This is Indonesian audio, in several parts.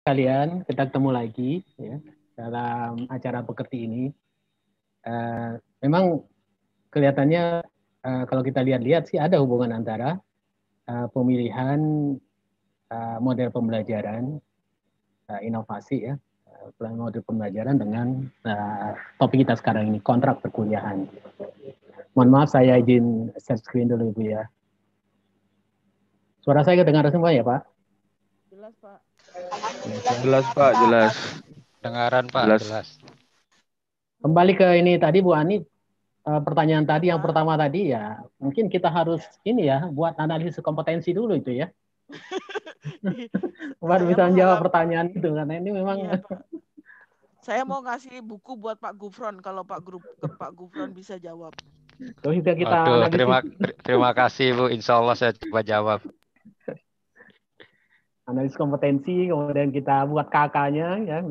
Kalian kita ketemu lagi ya, dalam acara pekerti ini. Memang kelihatannya kalau kita lihat-lihat sih ada hubungan antara pemilihan model pembelajaran, inovasi ya, model pembelajaran dengan topik kita sekarang ini, kontrak perkuliahan. Mohon maaf saya izin share screen dulu Ibu ya. Suara saya kedengaran semua ya Pak? Jelas Pak. Jelas Pak, jelas. Dengaran Pak, jelas. Kembali ke ini tadi Bu Ani, pertanyaan tadi yang pertama tadi ya, mungkin kita harus ini ya, buat analisis kompetensi dulu itu ya. Buat bisa menjawab pertanyaan itu, karena ini memang. Iya, Pak. Saya mau ngasih buku buat Pak Gufron, kalau Pak Gufron bisa jawab. Aduh, terima kasih Bu, insya Allah saya coba jawab. Analisis kompetensi, kemudian kita buat kakaknya ya,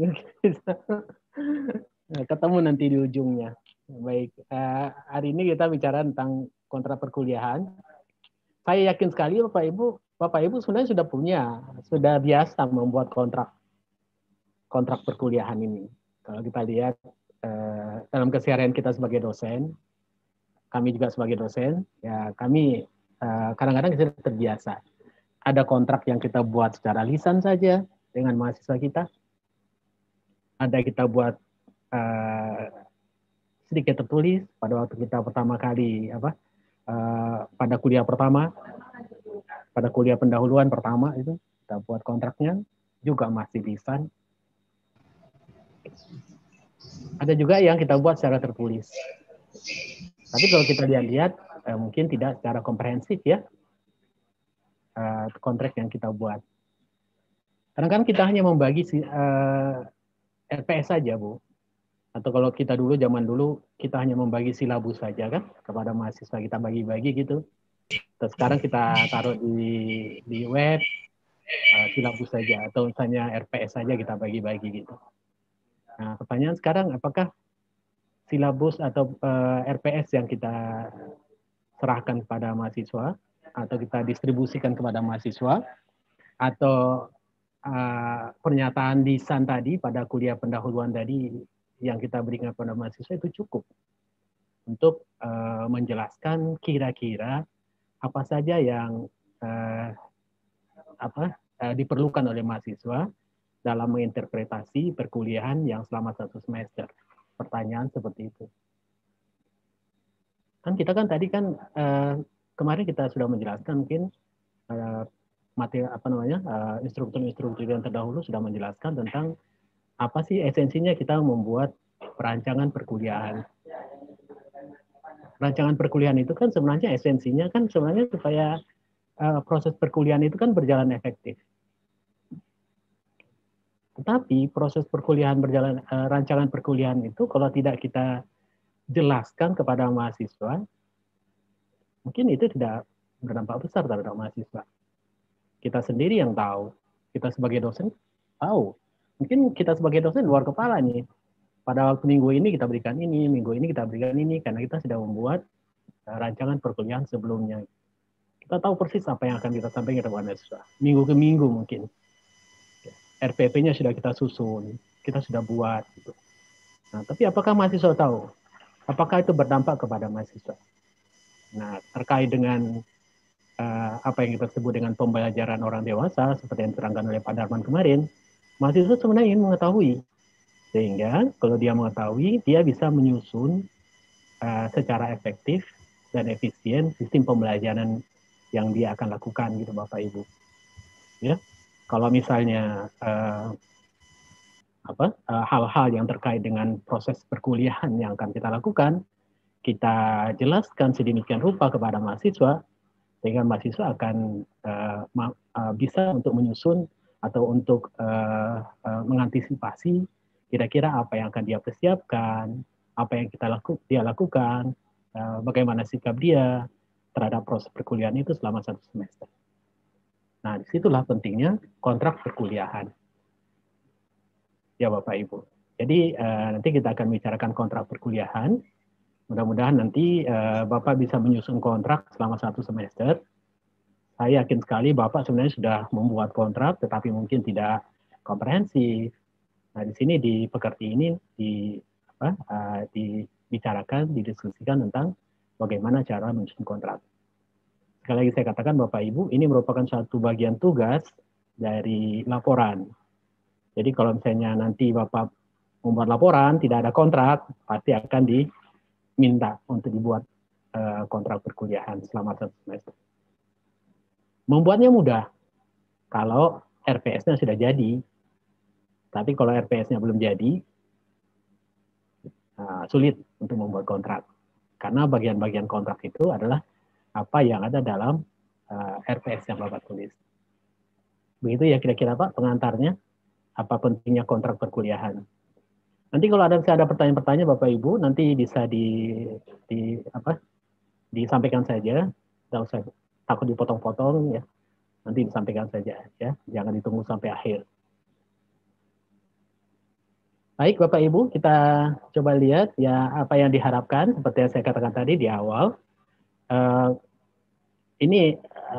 ketemu nanti di ujungnya. Baik, hari ini kita bicara tentang kontrak perkuliahan. Saya yakin sekali Bapak Ibu sebenarnya sudah biasa membuat kontrak perkuliahan ini. Kalau kita lihat dalam keseharian kita sebagai dosen, kami juga sebagai dosen, ya kami kadang-kadang kita terbiasa. Ada kontrak yang kita buat secara lisan saja dengan mahasiswa kita. Ada kita buat sedikit tertulis pada waktu kita pertama kali pada kuliah pertama, pada kuliah pendahuluan pertama itu kita buat kontraknya juga masih lisan. Ada juga yang kita buat secara tertulis. Tapi kalau kita lihat-lihat mungkin tidak secara komprehensif ya kontrak yang kita buat. Kadang-kadang kita hanya membagi RPS saja Bu. Atau kalau kita zaman dulu kita hanya membagi silabus saja kan kepada mahasiswa, kita bagi-bagi gitu. Terus sekarang kita taruh di web silabus saja atau misalnya RPS saja kita bagi-bagi gitu. Nah, pertanyaan sekarang apakah silabus atau RPS yang kita serahkan kepada mahasiswa atau kita distribusikan kepada mahasiswa atau pernyataan lisan tadi pada kuliah pendahuluan tadi yang kita berikan kepada mahasiswa itu cukup untuk menjelaskan kira-kira apa saja yang diperlukan oleh mahasiswa dalam menginterpretasi perkuliahan yang selama 1 semester. Pertanyaan seperti itu. Kan kita kan tadi kan kemarin kita sudah menjelaskan mungkin materi instruktur-instruktur yang terdahulu sudah menjelaskan tentang apa sih esensinya kita membuat perancangan perkuliahan. Rancangan perkuliahan itu kan sebenarnya esensinya kan sebenarnya supaya proses perkuliahan itu kan berjalan efektif. Tetapi proses perkuliahan rancangan perkuliahan itu kalau tidak kita jelaskan kepada mahasiswa, mungkin itu tidak berdampak besar terhadap mahasiswa. Kita sendiri yang tahu, kita sebagai dosen tahu. Mungkin kita sebagai dosen luar kepala nih. Pada waktu minggu ini kita berikan ini, minggu ini kita berikan ini, karena kita sudah membuat rancangan perkuliahan sebelumnya. Kita tahu persis apa yang akan kita sampaikan kepada mahasiswa. Minggu ke minggu mungkin. RPP-nya sudah kita susun, kita sudah buat. Gitu. Nah, tapi apakah mahasiswa tahu? Apakah itu berdampak kepada mahasiswa? Nah, terkait dengan apa yang kita sebut dengan pembelajaran orang dewasa, seperti yang diterangkan oleh Pak Darman kemarin, mahasiswa sebenarnya ingin mengetahui. Sehingga kalau dia mengetahui, dia bisa menyusun secara efektif dan efisien sistem pembelajaran yang dia akan lakukan, gitu Bapak Ibu. Ya, kalau misalnya hal-hal yang terkait dengan proses perkuliahan yang akan kita lakukan, kita jelaskan sedemikian rupa kepada mahasiswa, sehingga mahasiswa akan bisa untuk menyusun atau untuk mengantisipasi kira-kira apa yang akan dia persiapkan, apa yang dia lakukan, bagaimana sikap dia terhadap proses perkuliahan itu selama 1 semester. Nah, disitulah pentingnya kontrak perkuliahan. Ya Bapak Ibu. Jadi nanti kita akan bicarakan kontrak perkuliahan. Mudah-mudahan nanti Bapak bisa menyusun kontrak selama 1 semester. Saya yakin sekali Bapak sebenarnya sudah membuat kontrak, tetapi mungkin tidak komprehensif. Nah, di sini di pekerti ini dibicarakan, didiskusikan tentang bagaimana cara menyusun kontrak. Sekali lagi saya katakan Bapak Ibu, ini merupakan satu bagian tugas dari laporan. Jadi kalau misalnya nanti Bapak membuat laporan, tidak ada kontrak, pasti akan diminta untuk dibuat kontrak perkuliahan selama 1 semester. Membuatnya mudah kalau RPS-nya sudah jadi. Tapi kalau RPS-nya belum jadi, sulit untuk membuat kontrak. Karena bagian-bagian kontrak itu adalah apa yang ada dalam RPS yang Bapak tulis. Begitu ya kira-kira Pak pengantarnya, apa pentingnya kontrak perkuliahan. Nanti kalau ada pertanyaan-pertanyaan Bapak Ibu, nanti bisa disampaikan saja. Tidak usah takut dipotong-potong ya. Nanti disampaikan saja ya, jangan ditunggu sampai akhir. Baik Bapak Ibu, kita coba lihat ya apa yang diharapkan seperti yang saya katakan tadi di awal.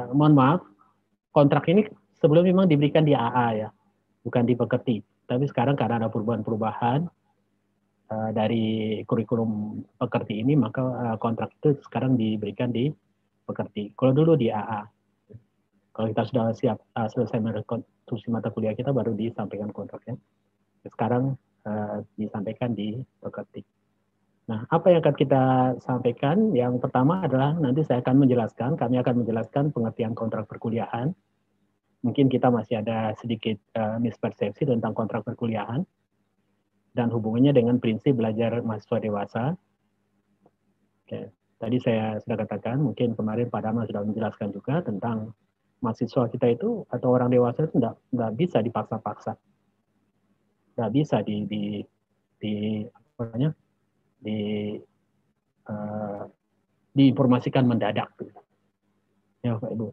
Mohon maaf, kontrak ini sebelum memang diberikan di AA ya, bukan di pekerti. Tapi sekarang karena ada perubahan-perubahan dari kurikulum pekerti ini, maka kontrak itu sekarang diberikan di pekerti. Kalau dulu di AA. Kalau kita sudah siap selesai merekonstruksi mata kuliah kita, baru disampaikan kontraknya. Sekarang disampaikan di pekerti. Nah, apa yang akan kita sampaikan? Yang pertama adalah nanti kami akan menjelaskan pengertian kontrak perkuliahan. Mungkin kita masih ada sedikit mispersepsi tentang kontrak perkuliahan dan hubungannya dengan prinsip belajar mahasiswa dewasa. Oke. Tadi saya sudah katakan, mungkin kemarin Pak Dharma sudah menjelaskan juga tentang mahasiswa kita itu atau orang dewasa itu nggak bisa dipaksa-paksa. Nggak bisa diinformasikan mendadak. Ya Pak Ibu.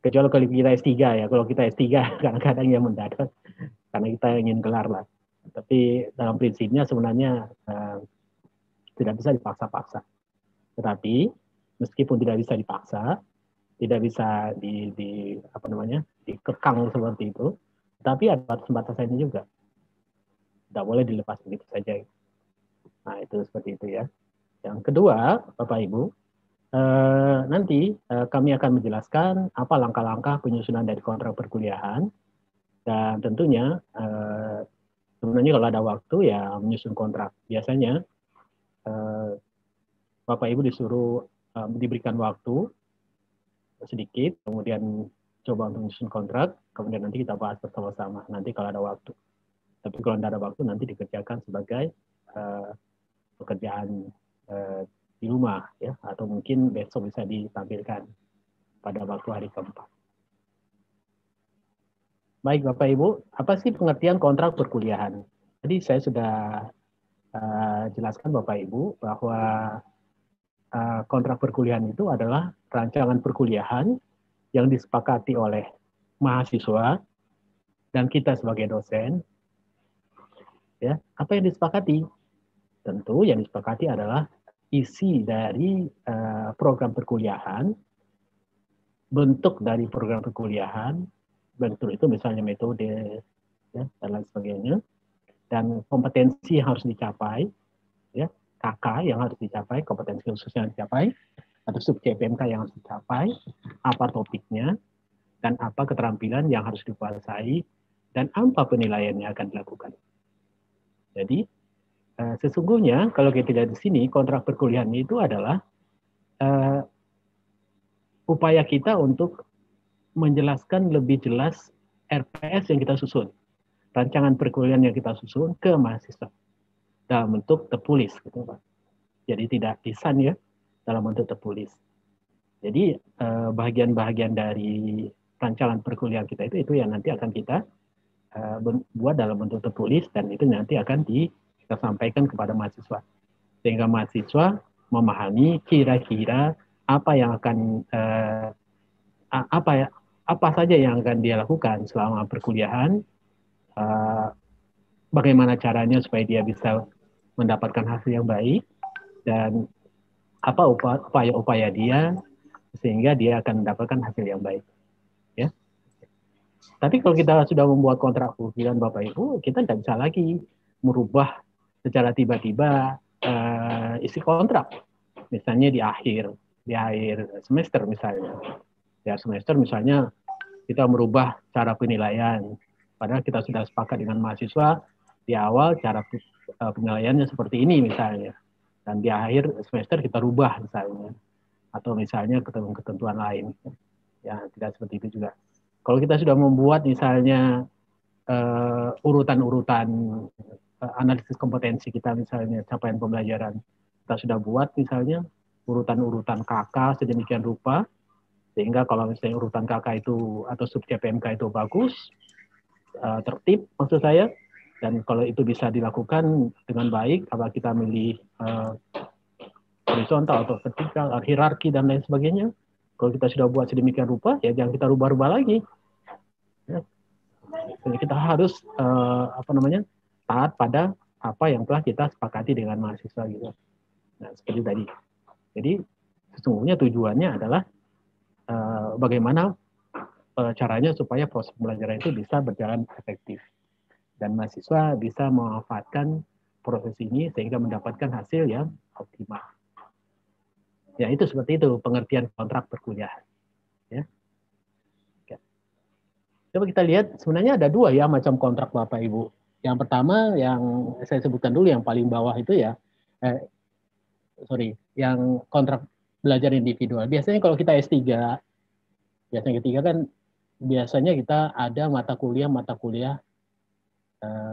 Kecuali kalau kita S3 ya, kalau kita S3 kadang-kadang yang mendadak karena kita ingin gelar lah. Tapi dalam prinsipnya sebenarnya tidak bisa dipaksa-paksa. Tetapi meskipun tidak bisa dipaksa, tidak bisa dikekang seperti itu, tapi ada batas-batasannya juga. Tidak boleh dilepas begitu saja. Nah, itu seperti itu ya. Yang kedua, Bapak Ibu, nanti kami akan menjelaskan apa langkah-langkah penyusunan dari kontrak perkuliahan. Dan tentunya, sebenarnya kalau ada waktu ya menyusun kontrak. Biasanya, Bapak Ibu disuruh diberikan waktu sedikit, kemudian coba untuk menyusun kontrak, kemudian nanti kita bahas bersama-sama, nanti kalau ada waktu. Tapi kalau tidak ada waktu, nanti dikerjakan sebagai pekerjaan di rumah, ya, atau mungkin besok bisa ditampilkan pada waktu hari keempat. Baik Bapak Ibu, apa sih pengertian kontrak perkuliahan? Tadi saya sudah jelaskan Bapak Ibu bahwa kontrak perkuliahan itu adalah rancangan perkuliahan yang disepakati oleh mahasiswa dan kita sebagai dosen. Ya, apa yang disepakati? Tentu yang disepakati adalah isi dari program perkuliahan, bentuk dari program perkuliahan, bentuk itu misalnya metode, ya, dan lain sebagainya, dan kompetensi yang harus dicapai, ya, KK yang harus dicapai, kompetensi khusus yang dicapai, atau sub CPMK yang harus dicapai, apa topiknya, dan apa keterampilan yang harus dikuasai, dan apa penilaian yang akan dilakukan. Jadi, sesungguhnya kalau kita lihat di sini, kontrak perkuliahan itu adalah upaya kita untuk menjelaskan lebih jelas RPS yang kita susun, rancangan perkuliahan yang kita susun ke mahasiswa dalam bentuk tertulis, gitu Pak. Jadi tidak lisan ya, dalam bentuk tertulis. Jadi bagian-bagian dari rancangan perkuliahan kita itu yang nanti akan kita buat dalam bentuk tertulis dan itu nanti akan kita sampaikan kepada mahasiswa sehingga mahasiswa memahami kira-kira apa yang akan apa saja yang akan dia lakukan selama perkuliahan, bagaimana caranya supaya dia bisa mendapatkan hasil yang baik dan apa upaya-upaya dia sehingga dia akan mendapatkan hasil yang baik. Ya. Tapi kalau kita sudah membuat kontrak perkuliahan Bapak Ibu, kita tidak bisa lagi merubah secara tiba-tiba isi kontrak. Misalnya di akhir semester misalnya. Di akhir semester misalnya kita merubah cara penilaian. Padahal kita sudah sepakat dengan mahasiswa di awal cara penilaiannya seperti ini misalnya. Dan di akhir semester kita rubah misalnya. Atau misalnya ketentuan lain. Ya, tidak seperti itu juga. Kalau kita sudah membuat misalnya urutan-urutan analisis kompetensi kita misalnya capaian pembelajaran, kita sudah buat misalnya urutan-urutan KK sedemikian rupa sehingga kalau misalnya urutan KK itu atau sub CPMK itu bagus, tertib maksud saya, dan kalau itu bisa dilakukan dengan baik, apakah kita milih horizontal atau vertikal, hierarki dan lain sebagainya. Kalau kita sudah buat sedemikian rupa, ya jangan kita rubah-rubah lagi. Ya. Jadi kita harus taat pada apa yang telah kita sepakati dengan mahasiswa gitu. Nah, seperti tadi. Jadi sesungguhnya tujuannya adalah bagaimana caranya supaya proses pembelajaran itu bisa berjalan efektif dan mahasiswa bisa memanfaatkan proses ini sehingga mendapatkan hasil yang optimal. Ya, itu seperti itu pengertian kontrak perkuliahan. Ya. Oke. Coba kita lihat, sebenarnya ada dua ya macam kontrak Bapak Ibu. Yang pertama yang saya sebutkan dulu yang paling bawah itu ya, yang kontrak belajar individual. Biasanya kalau kita S3, biasanya ketiga kan biasanya kita ada mata kuliah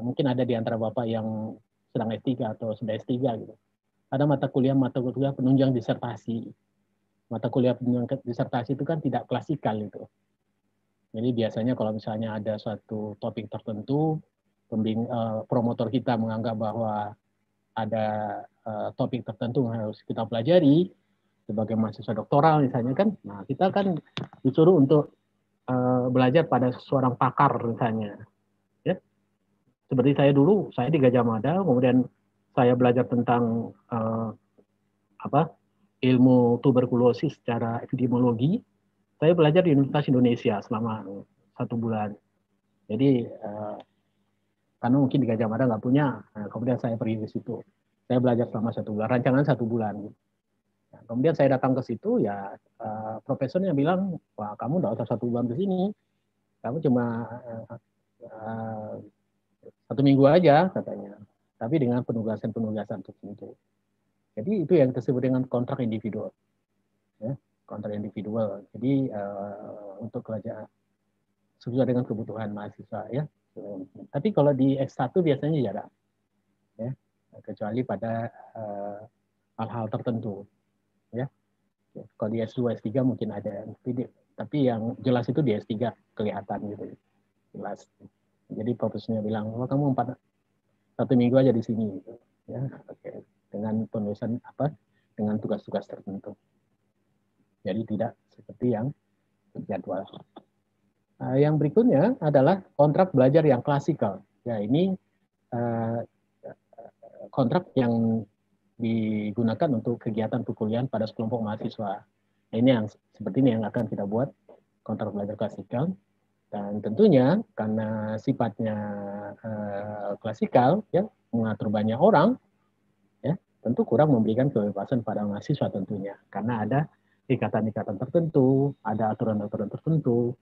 mungkin ada di antara Bapak yang sedang S3 atau sudah S3 gitu. Ada mata kuliah penunjang disertasi. Mata kuliah penunjang disertasi itu kan tidak klasikal itu. Jadi biasanya kalau misalnya ada suatu topik tertentu, promotor kita menganggap bahwa ada topik tertentu yang harus kita pelajari sebagai mahasiswa doktoral misalnya kan, nah kita kan disuruh untuk belajar pada seorang pakar misalnya. Ya. Seperti saya dulu, saya di Gajah Mada, kemudian saya belajar tentang ilmu tuberkulosis secara epidemiologi. Saya belajar di Universitas Indonesia selama 1 bulan. Jadi karena mungkin di Gajah Mada nggak punya, kemudian saya pergi ke situ. Saya belajar selama 1 bulan, rancangan 1 bulan. Nah, kemudian saya datang ke situ, ya profesornya bilang, wah kamu nggak usah 1 bulan ke sini, kamu cuma 1 minggu aja katanya. Tapi dengan penugasan tertentu. Jadi itu yang disebut dengan kontrak individual. Ya, kontrak individual. Jadi untuk kerajaan sesuai dengan kebutuhan mahasiswa ya. Tapi kalau di S1 biasanya jarang. Ya, kecuali pada hal-hal tertentu. Ya. Kalau di S2, S3 mungkin ada. Tapi yang jelas itu di S3 kelihatan gitu. Jelas. Jadi profesornya bilang, oh, kamu 1 minggu aja di sini. Gitu. Ya, oke. Dengan penulisan dengan tugas-tugas tertentu. Jadi tidak seperti yang jadwal. Yang berikutnya adalah kontrak belajar yang klasikal. Ya, ini kontrak yang digunakan untuk kegiatan perkuliahan pada sekelompok mahasiswa. Nah, ini yang seperti ini yang akan kita buat kontrak belajar klasikal. Dan tentunya karena sifatnya klasikal, ya mengatur banyak orang, ya tentu kurang memberikan kebebasan pada mahasiswa tentunya, karena ada ikatan-ikatan tertentu, ada aturan-aturan tertentu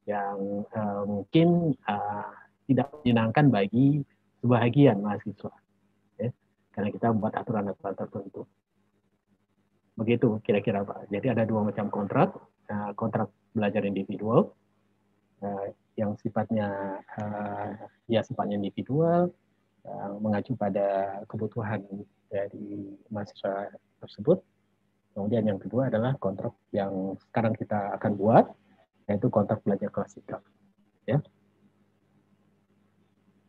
yang mungkin tidak menyenangkan bagi sebahagian mahasiswa, ya, karena kita membuat aturan-aturan tertentu. Begitu kira-kira Pak. Jadi ada 2 macam kontrak, kontrak belajar individual, yang sifatnya sifatnya individual, mengacu pada kebutuhan dari mahasiswa tersebut. Kemudian yang kedua adalah kontrak yang sekarang kita akan buat, yaitu kontrak belajar klasikal. Ya.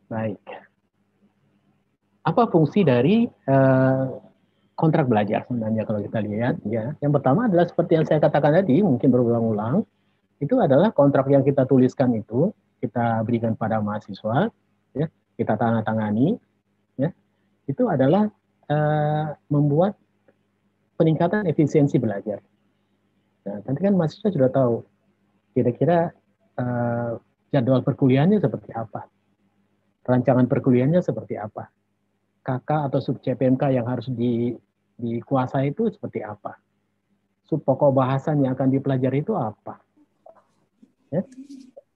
Baik. Apa fungsi dari kontrak belajar sebenarnya kalau kita lihat? Ya, yang pertama adalah seperti yang saya katakan tadi, mungkin berulang-ulang. Itu adalah kontrak yang kita tuliskan itu, kita berikan pada mahasiswa, ya, kita tandatangani, ya, itu adalah membuat peningkatan efisiensi belajar. Nah, nanti kan mahasiswa sudah tahu, kira-kira jadwal perkuliahannya seperti apa, rancangan perkuliahannya seperti apa, KK atau sub CPMK yang harus dikuasai itu seperti apa, sub pokok bahasan yang akan dipelajari itu apa. Ya.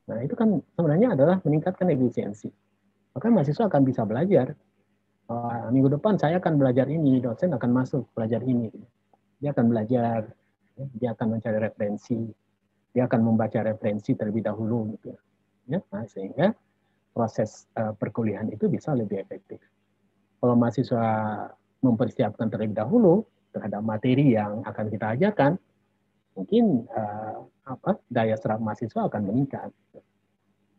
Nah, itu kan sebenarnya adalah meningkatkan efisiensi. Maka mahasiswa akan bisa belajar. Minggu depan saya akan belajar ini, dosen akan masuk belajar ini. Dia akan belajar, dia akan mencari referensi, dia akan membaca referensi terlebih dahulu. Gitu. Ya, nah, sehingga proses perkuliahan itu bisa lebih efektif. Kalau mahasiswa mempersiapkan terlebih dahulu terhadap materi yang akan kita ajarkan, mungkin daya serap mahasiswa akan meningkat.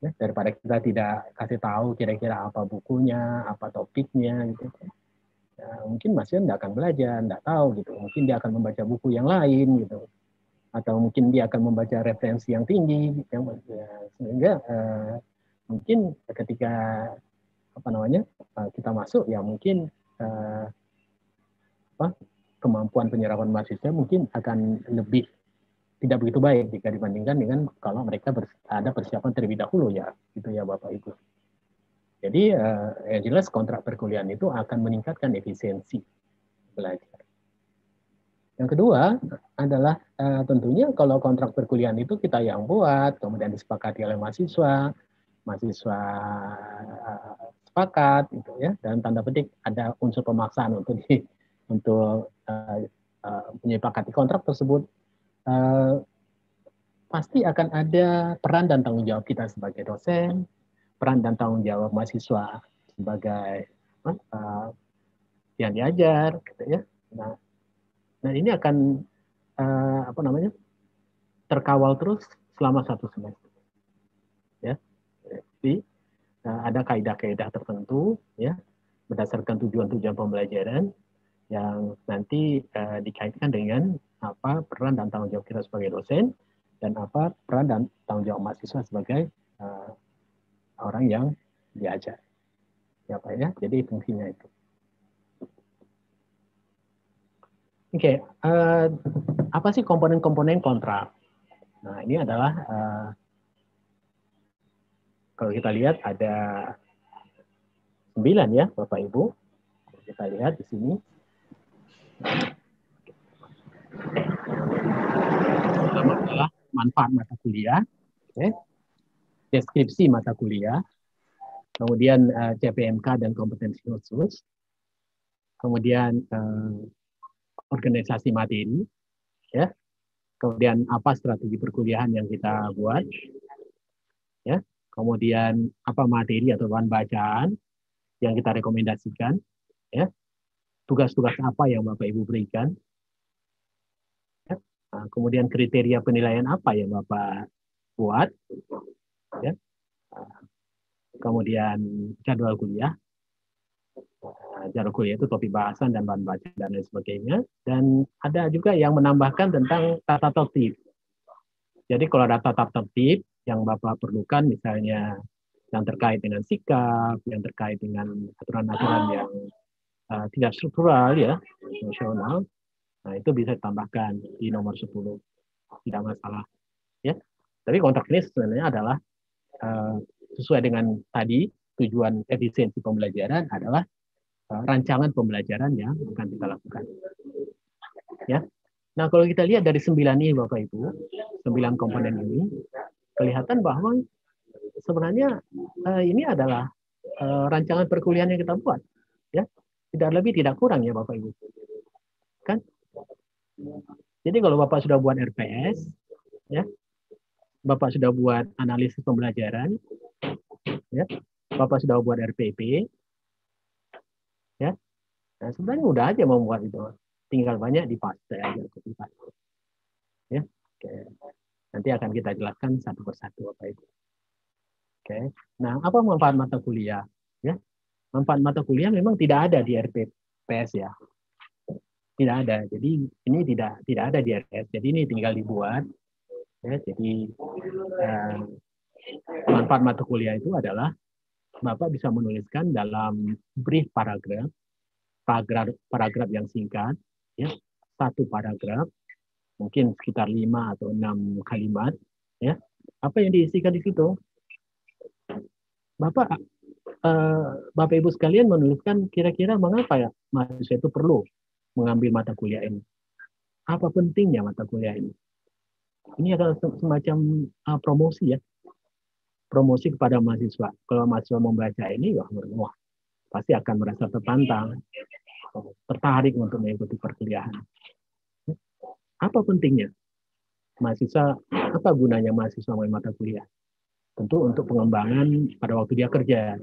Ya, daripada kita tidak kasih tahu kira-kira apa bukunya, apa topiknya, gitu. Ya, mungkin mahasiswa tidak akan belajar, tidak tahu gitu. Mungkin dia akan membaca buku yang lain gitu, atau mungkin dia akan membaca referensi yang tinggi, sehingga mungkin ketika kita masuk, ya mungkin kemampuan penyerapan mahasiswa mungkin akan lebih tidak begitu baik jika dibandingkan dengan kalau mereka ada persiapan terlebih dahulu ya, gitu ya Bapak Ibu. Jadi yang jelas kontrak perkuliahan itu akan meningkatkan efisiensi belajar. Yang kedua adalah tentunya kalau kontrak perkuliahan itu kita yang buat, kemudian disepakati oleh mahasiswa sepakat, gitu ya. Dalam tanda petik ada unsur pemaksaan untuk menyepakati kontrak tersebut. Pasti akan ada peran dan tanggung jawab kita sebagai dosen, peran dan tanggung jawab mahasiswa sebagai yang diajar, gitu ya. Nah ini akan terkawal terus selama 1 semester. Ya, jadi ada kaidah-kaidah tertentu, ya, berdasarkan tujuan-tujuan pembelajaran yang nanti dikaitkan dengan apa peran dan tanggung jawab kita sebagai dosen, dan apa peran dan tanggung jawab mahasiswa sebagai orang yang diajar. Ya Pak ya, jadi fungsinya itu. Oke, apa sih komponen-komponen kontrak? Nah ini adalah kalau kita lihat ada 9 ya Bapak Ibu. Kita lihat di sini. Pertama adalah manfaat mata kuliah, okay. Deskripsi mata kuliah, kemudian CPMK dan kompetensi khusus, kemudian organisasi materi, ya, kemudian apa strategi perkuliahan yang kita buat, ya, kemudian apa materi atau bahan bacaan yang kita rekomendasikan, ya, tugas-tugas apa yang Bapak Ibu berikan, ya, kemudian kriteria penilaian apa yang Bapak buat, ya, kemudian jadwal kuliah. Jadwal kuliah itu topik bahasan dan bahan baca dan lain sebagainya. Dan ada juga yang menambahkan tentang tata tertib. Jadi kalau ada tata tertib yang Bapak perlukan, misalnya yang terkait dengan sikap, yang terkait dengan aturan-aturan yang tidak struktural, ya, emosional, nah itu bisa ditambahkan di nomor 10. Tidak masalah. Ya. Tapi kontrak ini sebenarnya adalah sesuai dengan tadi, tujuan efisiensi pembelajaran adalah rancangan pembelajaran yang akan kita lakukan. Ya. Nah, kalau kita lihat dari 9 ini Bapak Ibu, 9 komponen ini, kelihatan bahwa sebenarnya ini adalah rancangan perkuliahan yang kita buat. Ya. Tidak lebih, tidak kurang ya Bapak Ibu. Kan? Jadi kalau Bapak sudah buat RPS, ya, Bapak sudah buat analisis pembelajaran, ya, Bapak sudah buat RPP, ya, nah, sebenarnya udah aja membuat itu, tinggal banyak dipaste aja, ya. Oke. Nanti akan kita jelaskan satu persatu Bapak Ibu. Oke. Nah, apa manfaat mata kuliah? Ya, manfaat mata kuliah memang tidak ada di RPS ya, tidak ada. Jadi ini tidak ada di RPS. Jadi ini tinggal dibuat. Ya, jadi manfaat mata kuliah itu adalah Bapak bisa menuliskan dalam brief paragraf yang singkat, ya, 1 paragraf, mungkin sekitar 5 atau 6 kalimat, ya. Apa yang diisikan di situ? Bapak Bapak Ibu sekalian menuliskan kira-kira mengapa ya mahasiswa itu perlu mengambil mata kuliah ini. Apa pentingnya mata kuliah ini? Ini adalah semacam promosi ya, promosi kepada mahasiswa. Kalau mahasiswa membaca ini, wah pasti akan merasa tertantang, tertarik untuk mengikuti perkuliahan. Apa pentingnya? Mahasiswa, apa gunanya mahasiswa mengambil mata kuliah? Tentu untuk pengembangan pada waktu dia kerja.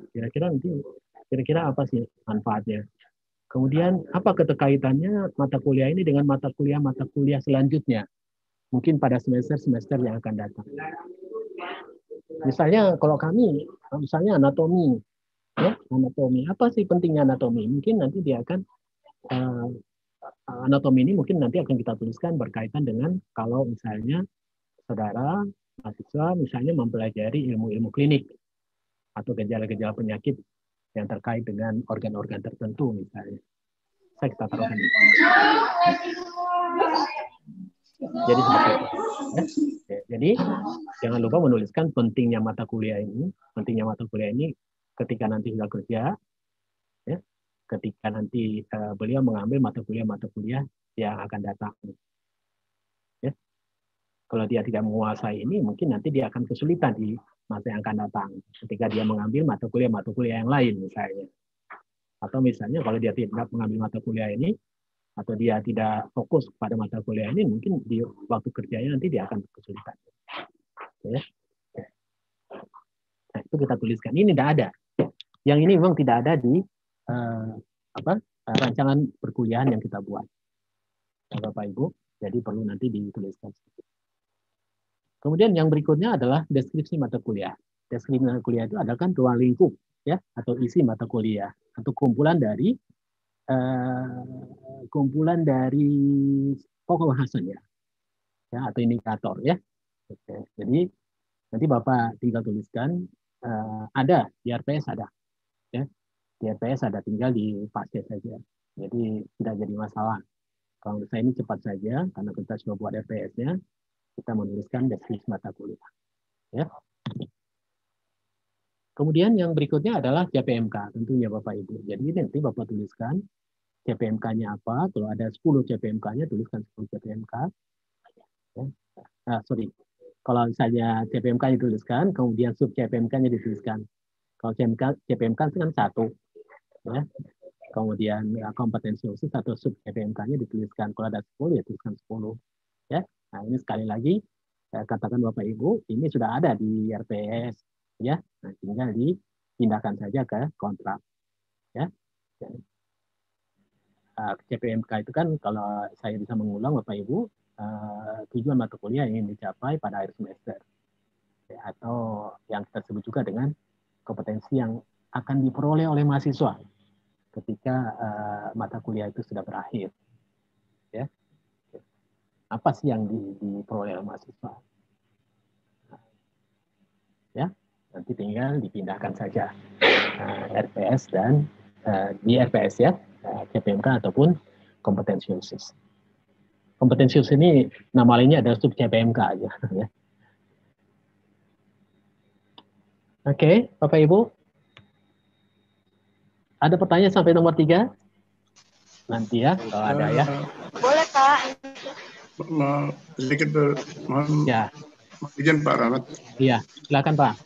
Kira-kira apa sih manfaatnya? Kemudian apa keterkaitannya mata kuliah ini dengan mata kuliah selanjutnya? Mungkin pada semester yang akan datang. Misalnya kalau kami, misalnya anatomi, ya, anatomi. Apa sih pentingnya anatomi? Mungkin nanti dia akan anatomi ini mungkin nanti akan kita tuliskan berkaitan dengan kalau misalnya saudara mahasiswa misalnya mempelajari ilmu-ilmu klinik atau gejala-gejala penyakit yang terkait dengan organ-organ tertentu misalnya. Saya kita taruhkan itu. Jadi seperti itu. Ya. Jadi jangan lupa menuliskan pentingnya mata kuliah ini. Pentingnya mata kuliah ini ketika nanti sudah kerja, ya, ketika nanti beliau mengambil mata kuliah yang akan datang. Ya. Kalau dia tidak menguasai ini, mungkin nanti dia akan kesulitan di masa yang akan datang. Ketika dia mengambil mata kuliah yang lain misalnya. Atau misalnya kalau dia tidak mengambil mata kuliah ini, atau dia tidak fokus pada mata kuliah ini, mungkin di waktu kerjanya nanti dia akan kesulitan. Ya. Nah, itu kita tuliskan. Ini tidak ada. Yang ini memang tidak ada di rancangan perkuliahan yang kita buat. Bapak Ibu, jadi perlu nanti dituliskan. Kemudian yang berikutnya adalah deskripsi mata kuliah. Deskripsi mata kuliah itu adalah kan ruang lingkup, ya, atau isi mata kuliah, atau kumpulan dari pokok bahasan ya, atau indikator ya. Oke. Jadi nanti Bapak tinggal tuliskan ada di RPS ada, ya, di RPS ada, tinggal dipaste saja. Jadi tidak jadi masalah. Kalau menurut saya ini cepat saja karena kita sudah buat RPS-nya, kita menuliskan deskripsi mata kuliah. Ya. Kemudian yang berikutnya adalah CPMK, tentunya Bapak Ibu. Jadi nanti Bapak tuliskan CPMK-nya apa. Kalau ada 10 CPMK-nya, tuliskan 10 CPMK. Ya. Kalau misalnya CPMK-nya dituliskan, kemudian sub CPMK-nya dituliskan. Kalau CPMK itu kan satu. Ya. Kemudian kompetensi khusus atau sub CPMK-nya dituliskan. Kalau ada 10, ya tuliskan 10. Ya. Nah, ini sekali lagi, saya katakan Bapak Ibu, ini sudah ada di RPS. Ya. Nah, tinggal dipindahkan saja ke kontrak. Ya. CPMK itu kan kalau saya bisa mengulang Bapak Ibu, tujuan mata kuliah yang ingin dicapai pada akhir semester, ya, atau yang kita sebut juga dengan kompetensi yang akan diperoleh oleh mahasiswa ketika mata kuliah itu sudah berakhir. Ya. Apa sih yang diperoleh oleh mahasiswa? Ya, nanti tinggal dipindahkan saja RPS dan di RPS ya, CPMK ataupun kompetensi khusus. Kompetensi khusus ini nama lainnya adalah sub CPMK aja. Ya. Oke, Bapak Ibu. Ada pertanyaan sampai nomor 3? Nanti ya, kalau ada ya. Boleh, Pak. Sedikit mohon ya. Izin Pak Rahmat. Iya, silakan Pak.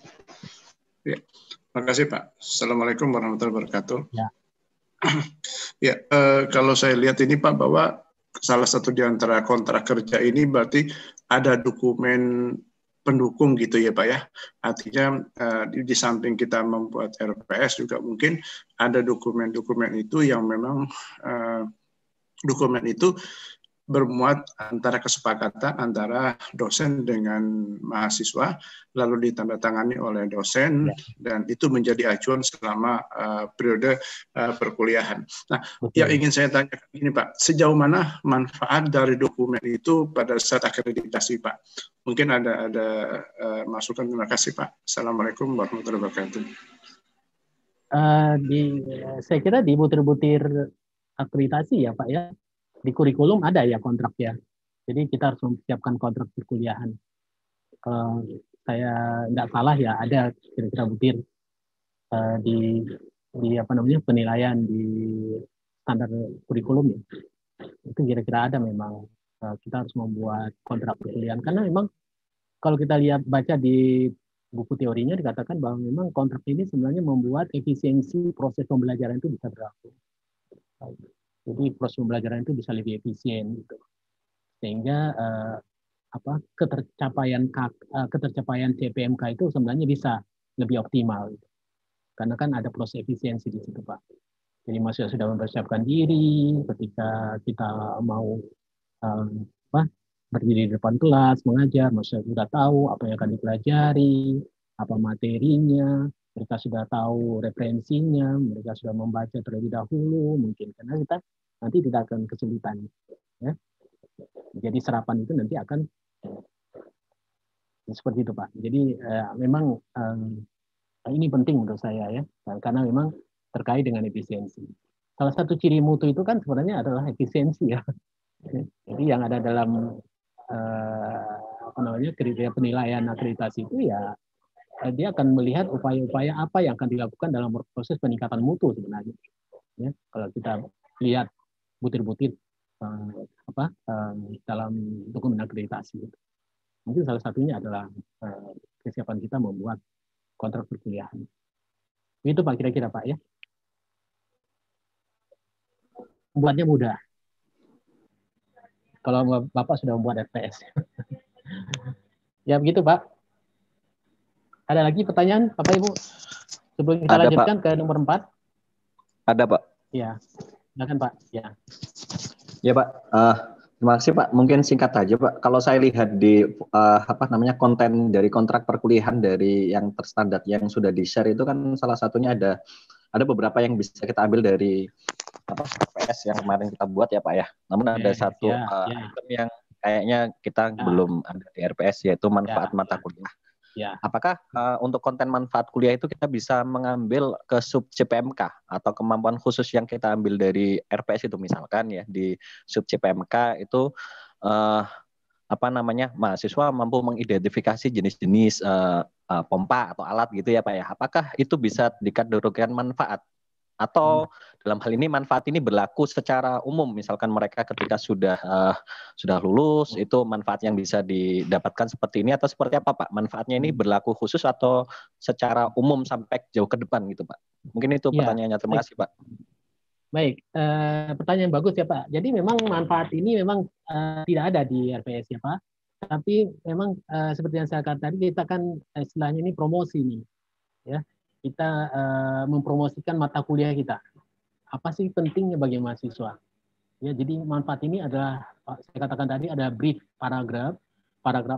Ya, terima kasih Pak. Assalamualaikum warahmatullahi wabarakatuh. Ya. Ya, kalau saya lihat ini Pak, bahwa salah satu di antara kontrak kerja ini berarti ada dokumen pendukung gitu ya Pak ya. Artinya di samping kita membuat RPS juga mungkin ada dokumen-dokumen itu yang memang dokumen itu bermuat antara kesepakatan antara dosen dengan mahasiswa, lalu ditandatangani oleh dosen, dan itu menjadi acuan selama periode perkuliahan. Nah, yang ingin saya tanyakan ini Pak, sejauh mana manfaat dari dokumen itu pada saat akreditasi Pak? Mungkin ada masukan. Terima kasih Pak. Assalamualaikum warahmatullahi wabarakatuh. Saya kira di butir-butir akreditasi ya Pak ya. Di kurikulum ada ya kontraknya. Jadi kita harus mempersiapkan kontrak perkuliahan. Kalau saya nggak salah ya ada kira-kira butir di apa namanya penilaian di standar kurikulum ya. Itu kira-kira ada memang kita harus membuat kontrak perkuliahan karena memang kalau kita lihat baca di buku teorinya dikatakan bahwa memang kontrak ini sebenarnya membuat efisiensi proses pembelajaran itu bisa berlaku. Jadi proses pembelajaran itu bisa lebih efisien gitu. Sehingga ketercapaian CPMK itu sebenarnya bisa lebih optimal gitu. Karena kan ada proses efisiensi di situ, Pak. Jadi mahasiswa sudah mempersiapkan diri ketika kita mau berdiri di depan kelas, mengajar, mahasiswa sudah tahu apa yang akan dipelajari, apa materinya, mereka sudah tahu referensinya, mereka sudah membaca terlebih dahulu, mungkin karena kita nanti tidak akan kesulitan. Ya. Jadi serapan itu nanti akan seperti itu, Pak. Jadi memang ini penting menurut saya ya, karena memang terkait dengan efisiensi. Salah satu ciri mutu itu kan sebenarnya adalah efisiensi ya. Jadi yang ada dalam kriteria penilaian akreditasi itu ya dia akan melihat upaya-upaya apa yang akan dilakukan dalam proses peningkatan mutu sebenarnya. Ya, kalau kita lihat butir-butir dalam dokumen akreditasi. Mungkin salah satunya adalah kesiapan kita membuat kontrak perkuliahan. Itu Pak kira-kira Pak ya. Membuatnya mudah. Kalau Bapak sudah membuat RPS. Ya begitu Pak. Ada lagi pertanyaan Bapak Ibu? Sebelum kita lanjutkan Pak. Ke nomor 4. Ada Pak. Ya, silakan Pak. Ya. Ya Pak. Terima kasih Pak. Mungkin singkat aja Pak. Kalau saya lihat di konten dari kontrak perkuliahan dari yang terstandar yang sudah di-share itu kan salah satunya ada beberapa yang bisa kita ambil dari RPS yang kemarin kita buat ya Pak ya. Namun ada satu item yang kayaknya kita belum ada di RPS yaitu manfaat mata kuliah. Ya. Apakah untuk konten manfaat kuliah itu kita bisa mengambil ke sub CPMK atau kemampuan khusus yang kita ambil dari RPS itu misalkan ya di sub CPMK itu mahasiswa mampu mengidentifikasi jenis-jenis pompa atau alat gitu ya Pak ya. Apakah itu bisa dikategorikan manfaat? Atau dalam hal ini manfaat ini berlaku secara umum, misalkan mereka ketika sudah lulus itu manfaat yang bisa didapatkan seperti ini atau seperti apa Pak? Manfaatnya ini berlaku khusus atau secara umum sampai jauh ke depan gitu Pak? Mungkin itu pertanyaannya. Terima kasih Pak. Baik, pertanyaan bagus ya Pak. Jadi memang manfaat ini memang tidak ada di RPS ya Pak. Tapi memang seperti yang saya katakan tadi kita kan istilahnya ini promosi nih, ya. Kita mempromosikan mata kuliah kita. Apa sih pentingnya bagi mahasiswa? Ya, jadi manfaat ini adalah saya katakan tadi ada brief paragraf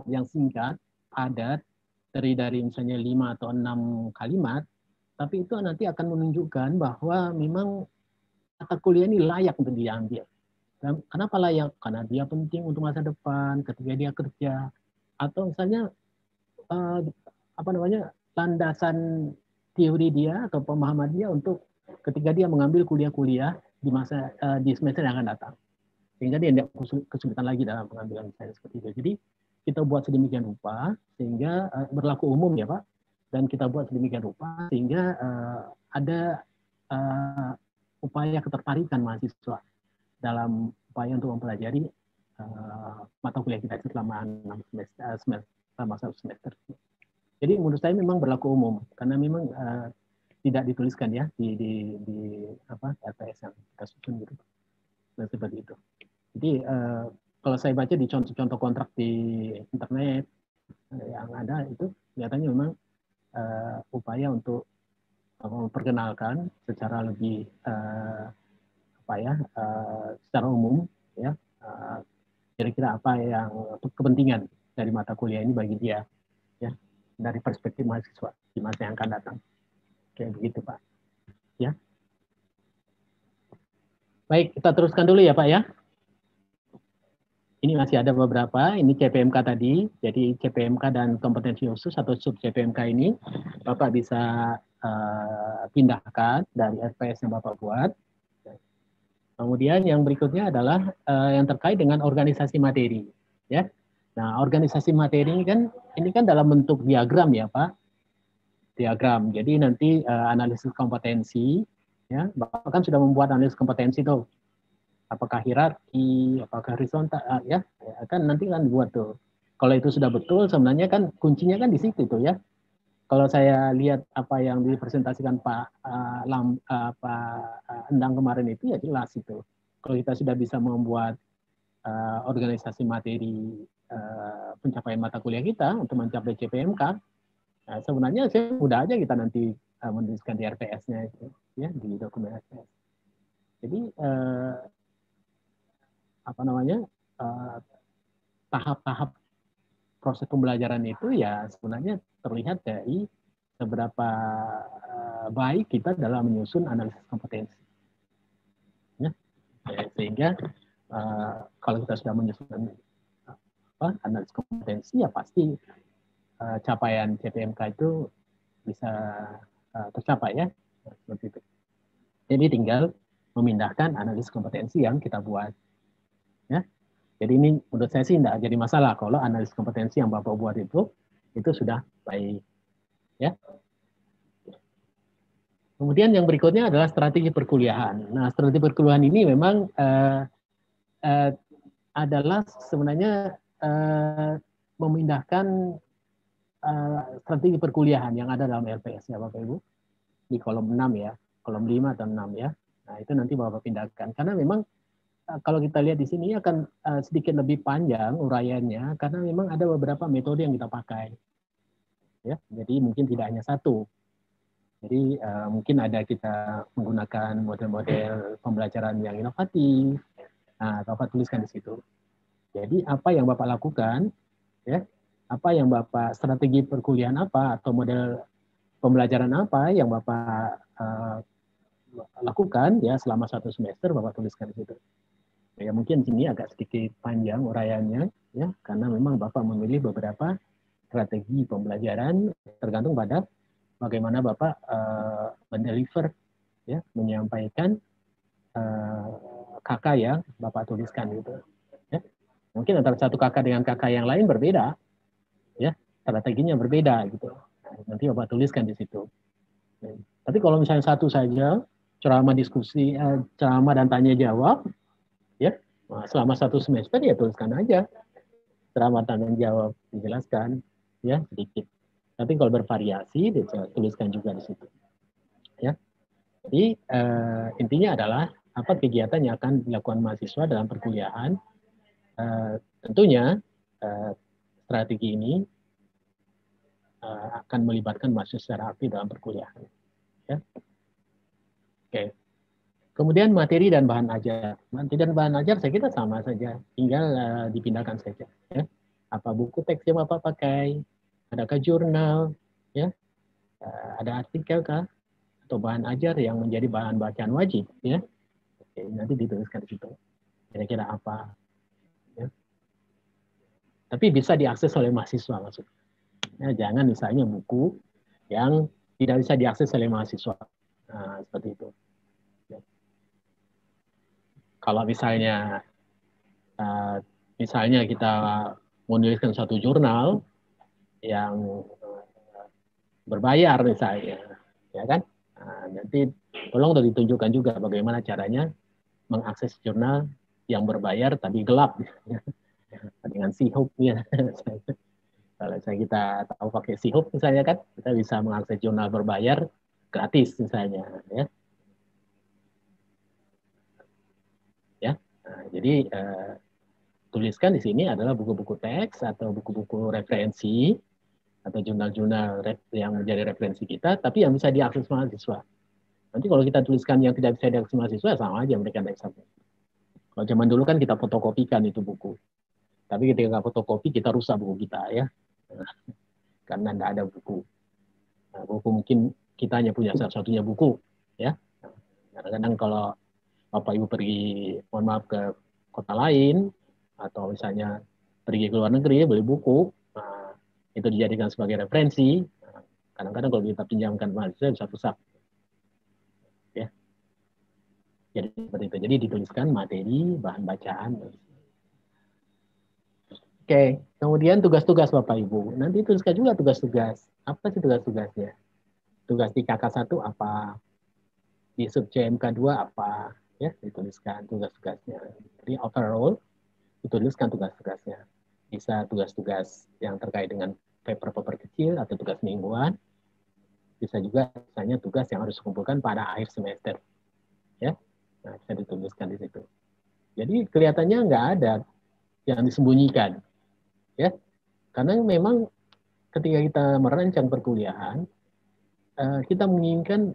yang singkat, padat, terdiri dari misalnya 5 atau 6 kalimat, tapi itu nanti akan menunjukkan bahwa memang mata kuliah ini layak untuk diambil. Kenapa layak? Karena dia penting untuk masa depan, ketika dia kerja, atau misalnya landasan teori dia atau pemahaman dia untuk ketika dia mengambil kuliah-kuliah di semester yang akan datang. Sehingga dia tidak kesulitan lagi dalam pengambilan misalnya seperti itu. Jadi kita buat sedemikian rupa sehingga berlaku umum ya Pak, dan kita buat sedemikian rupa sehingga ada upaya ketertarikan mahasiswa dalam upaya untuk mempelajari mata kuliah kita selama 1 semester. Jadi menurut saya memang berlaku umum karena memang tidak dituliskan ya di RPS yang kita susun gitu. Nah, seperti itu. Jadi kalau saya baca di contoh-contoh kontrak di internet yang ada itu kelihatannya memang upaya untuk memperkenalkan secara lebih secara umum ya kira-kira apa yang kepentingan dari mata kuliah ini bagi dia ya dari perspektif mahasiswa di masa yang akan datang. Kayak begitu Pak. Ya. Baik, kita teruskan dulu ya Pak ya. Ini masih ada beberapa, ini CPMK tadi, jadi CPMK dan kompetensi khusus atau sub CPMK ini Bapak bisa pindahkan dari RPS yang Bapak buat. Kemudian yang berikutnya adalah yang terkait dengan organisasi materi. Ya. Nah, organisasi materi ini kan dalam bentuk diagram ya Pak. diagram. Jadi nanti analisis kompetensi, ya, Bapak kan sudah membuat analisis kompetensi tuh. Apakah hierarki, apakah horizontal, ya, kan nanti kan dibuat tuh. Kalau itu sudah betul, sebenarnya kan kuncinya kan di situ tuh ya. Kalau saya lihat apa yang dipresentasikan Pak Endang kemarin itu ya jelas itu. Kalau kita sudah bisa membuat organisasi materi pencapaian mata kuliah kita untuk mencapai CPMK, nah, sebenarnya mudah aja kita nanti menuliskan di RPS-nya itu, ya, di dokumen RPS. Jadi apa namanya, tahap-tahap proses pembelajaran itu ya sebenarnya terlihat dari seberapa baik kita dalam menyusun analisis kompetensi. Ya. Sehingga kalau kita sudah menyusun analisis kompetensi, ya pasti capaian CPMK itu bisa tercapai ya, seperti itu. Jadi tinggal memindahkan analisis kompetensi yang kita buat. Ya. Jadi ini menurut saya sih tidak jadi masalah kalau analisis kompetensi yang Bapak buat itu sudah baik. Ya. Kemudian yang berikutnya adalah strategi perkuliahan. Nah, strategi perkuliahan ini memang adalah sebenarnya memindahkan strategi perkuliahan yang ada dalam LPS ya Bapak Ibu, di kolom 6 ya, kolom 5 atau 6 ya. Nah, itu nanti Bapak pindahkan. Karena memang kalau kita lihat di sini akan sedikit lebih panjang uraiannya, karena memang ada beberapa metode yang kita pakai. Ya, jadi mungkin tidak hanya satu. Jadi mungkin ada kita menggunakan model-model pembelajaran yang inovatif. Nah, Bapak tuliskan di situ. Jadi apa yang Bapak lakukan, ya, apa yang Bapak strategi perkuliahan apa atau model pembelajaran apa yang Bapak lakukan ya selama 1 semester, Bapak tuliskan di situ. Ya mungkin sini agak sedikit panjang uraiannya ya, karena memang Bapak memilih beberapa strategi pembelajaran tergantung pada bagaimana Bapak mendeliver ya, menyampaikan kakak yang Bapak tuliskan gitu. Ya. Mungkin antara satu kakak dengan kakak yang lain berbeda, ya strateginya berbeda gitu. Nanti Bapak tuliskan di situ. Tapi kalau misalnya satu saja, ceramah diskusi, ceramah dan tanya jawab, ya selama 1 semester ya tuliskan aja ceramah tanya jawab, dijelaskan ya sedikit. Tapi kalau bervariasi, tuliskan juga di situ. Ya. Jadi intinya adalah apa kegiatan yang akan dilakukan mahasiswa dalam perkuliahan. Tentunya strategi ini akan melibatkan mahasiswa secara aktif dalam perkuliahan. Ya. Oke. Kemudian materi dan bahan ajar. Materi dan bahan ajar saya kira sama saja, tinggal dipindahkan saja. Ya. Apa buku teks yang Bapak pakai? Adakah jurnal? Ya. Ada artikel kah? Atau bahan ajar yang menjadi bahan bacaan wajib? Ya. Oke, nanti dituliskan di situ. Kira-kira apa? Ya. Tapi bisa diakses oleh mahasiswa maksudnya. Ya, jangan misalnya buku yang tidak bisa diakses oleh mahasiswa. Nah, seperti itu. Ya. Kalau misalnya kita menuliskan satu jurnal yang berbayar misalnya, ya kan? Nah, nanti tolong ditunjukkan juga bagaimana caranya mengakses jurnal yang berbayar tapi gelap dengan Sihub ya. Kalau kita tahu pakai Sihub misalnya kan, kita bisa mengakses jurnal berbayar gratis misalnya, ya. Ya, nah, jadi tuliskan di sini adalah buku-buku teks atau buku-buku referensi atau jurnal-jurnal yang menjadi referensi kita, tapi yang bisa diakses mahasiswa. Nanti kalau kita tuliskan yang tidak bisa diakses mahasiswa, sama aja mereka tidak bisa. Kalau zaman dulu kan kita fotokopikan itu buku, tapi ketika fotokopi kita rusak buku kita ya, karena tidak ada buku. Nah, buku mungkin kita hanya punya satu-satunya buku, ya. Kadang-kadang kalau Bapak Ibu pergi, mohon maaf, ke kota lain, atau misalnya pergi ke luar negeri, beli buku, nah, itu dijadikan sebagai referensi. Nah, kadang-kadang kalau kita pinjamkan mahasiswa bisa rusak. Ya. Jadi seperti itu. Jadi dituliskan materi, bahan bacaan. Oke, kemudian tugas-tugas Bapak Ibu. Nanti tuliskan juga tugas-tugas. Apa sih tugas-tugasnya? tugas di KK1 apa, di sub CMK 2 apa, ya dituliskan tugas-tugasnya. Jadi overall dituliskan tugas-tugasnya. Bisa tugas-tugas yang terkait dengan paper-paper kecil atau tugas mingguan. Bisa juga misalnya tugas yang harus dikumpulkan pada akhir semester, ya. Nah, bisa dituliskan di situ. Jadi kelihatannya nggak ada yang disembunyikan, ya. Karena memang ketika kita merancang perkuliahan, kita menginginkan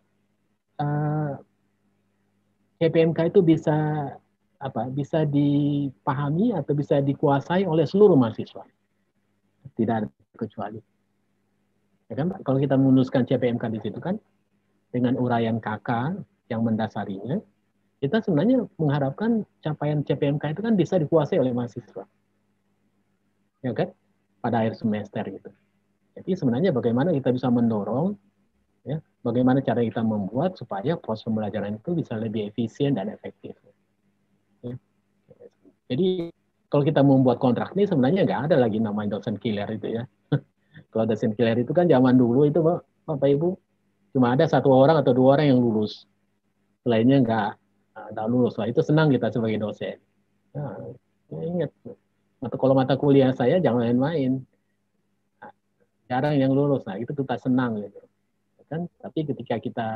CPMK itu bisa dipahami atau bisa dikuasai oleh seluruh mahasiswa, tidak ada kecuali. Ya kan, Pak? Kalau kita menuliskan CPMK di situ kan, dengan uraian KK yang mendasarinya, kita sebenarnya mengharapkan capaian CPMK itu kan bisa dikuasai oleh mahasiswa, ya kan, pada akhir semester gitu. Jadi sebenarnya bagaimana kita bisa mendorong, ya, bagaimana cara kita membuat supaya proses pembelajaran itu bisa lebih efisien dan efektif. Ya. Jadi kalau kita membuat kontrak ini sebenarnya nggak ada lagi namanya dosen killer itu, ya. Kalau dosen killer itu kan zaman dulu itu, Bapak Ibu, cuma ada 1 orang atau 2 orang yang lulus, lainnya nggak lulus. Lah itu senang kita sebagai dosen. Nah, ya ingat, kalau mata kuliah saya jangan main-main, jarang yang lulus. Nah itu kita senang gitu. Kan? Tapi ketika kita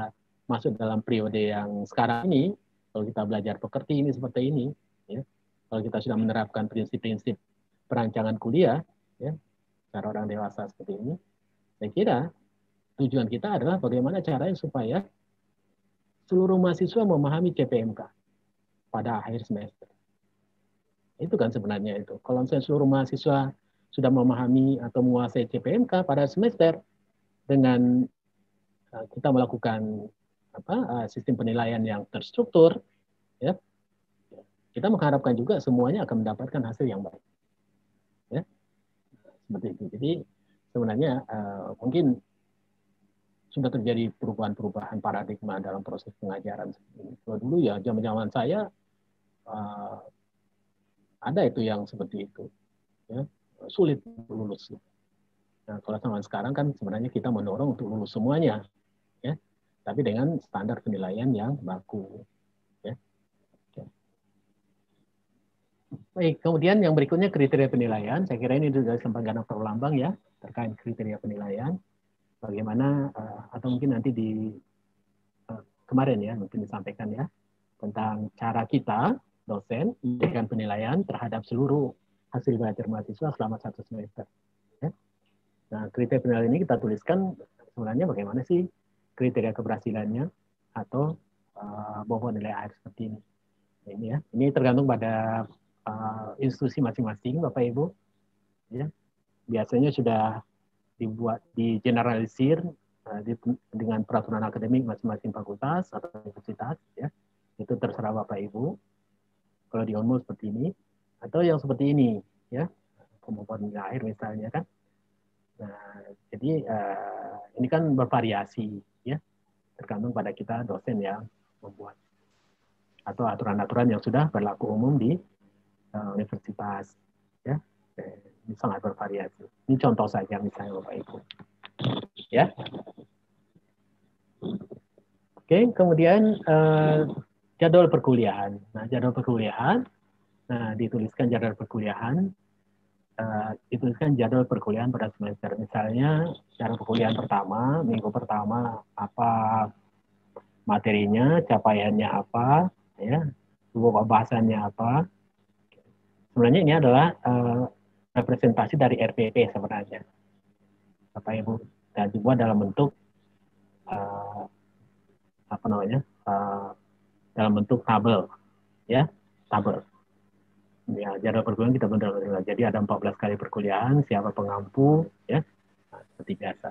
masuk dalam periode yang sekarang ini, kalau kita belajar pekerti ini seperti ini, ya, kalau kita sudah menerapkan prinsip-prinsip perancangan kuliah, ya, cara orang dewasa seperti ini, saya kira tujuan kita adalah bagaimana caranya supaya seluruh mahasiswa memahami CPMK pada akhir semester. Itu kan sebenarnya itu. Kalau misalnya seluruh mahasiswa sudah memahami atau menguasai CPMK pada semester dengan kita melakukan sistem penilaian yang terstruktur, ya, kita mengharapkan juga semuanya akan mendapatkan hasil yang baik, ya, seperti itu. Jadi sebenarnya mungkin sudah terjadi perubahan-perubahan paradigma dalam proses pengajaran. Kalau dulu ya zaman-zaman saya ada itu yang seperti itu, ya, sulit lulus. Nah, kalau zaman sekarang kan sebenarnya kita mendorong untuk lulus semuanya, ya, tapi dengan standar penilaian yang baku, ya. Baik, kemudian yang berikutnya kriteria penilaian. Saya kira ini juga disampaikan Dr. Lambang, ya, terkait kriteria penilaian. Bagaimana atau mungkin nanti kemarin ya mungkin disampaikan, ya, tentang cara kita dosen memberikan penilaian terhadap seluruh hasil belajar mahasiswa selama 1 semester. Ya. Nah, kriteria penilaian ini kita tuliskan sebenarnya bagaimana sih kriteria keberhasilannya atau bobot nilai akhir seperti ini. Ini ya, ini tergantung pada institusi masing-masing, Bapak Ibu. Ya, biasanya sudah digeneralisir dengan peraturan akademik masing-masing fakultas atau universitas, ya. Itu terserah Bapak Ibu. Kalau di Unmul seperti ini, atau yang seperti ini, ya, pembuatan nilai akhir misalnya kan. Nah, jadi ini kan bervariasi, ya, tergantung pada kita dosen yang membuat atau aturan-aturan yang sudah berlaku umum di universitas, ya. Ini sangat bervariasi. Ini contoh saja misalnya Bapak Ibu, ya. Oke, kemudian jadwal perkuliahan. Nah, jadwal perkuliahan, dituliskan jadwal perkuliahan, dituliskan jadwal perkuliahan pada semester. Misalnya, jadwal perkuliahan pertama, minggu pertama apa materinya, capaiannya apa, ya, bahasannya apa. Sebenarnya ini adalah representasi dari RPP sebenarnya, Bapak Ibu, dan dibuat dalam bentuk dalam bentuk tabel, ya, tabel. Ya, jadwal perkuliahan kita bentuk. Jadi ada 14 kali perkuliahan, siapa pengampu, ya, seperti biasa.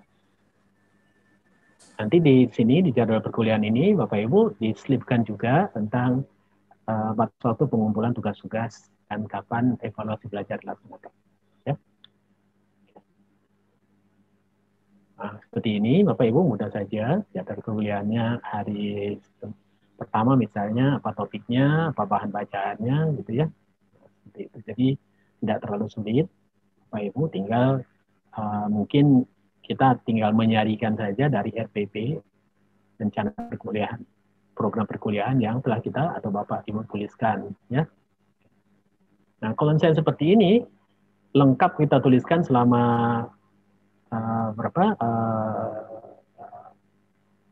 Nanti di sini di jadwal perkuliahan ini Bapak Ibu diselipkan juga tentang batas waktu pengumpulan tugas-tugas dan kapan evaluasi belajar dilaksanakan. Ya. Nah, seperti ini Bapak Ibu mudah saja jadwal perkuliahannya hari pertama misalnya apa topiknya, apa bahan bacaannya, gitu ya. Seperti itu. Jadi tidak terlalu sulit, Bapak Ibu tinggal mungkin kita tinggal menyarikan saja dari RPP, rencana perkuliahan, program perkuliahan yang telah kita atau Bapak Ibu tuliskan, ya. Nah, kalau misalnya seperti ini, lengkap kita tuliskan selama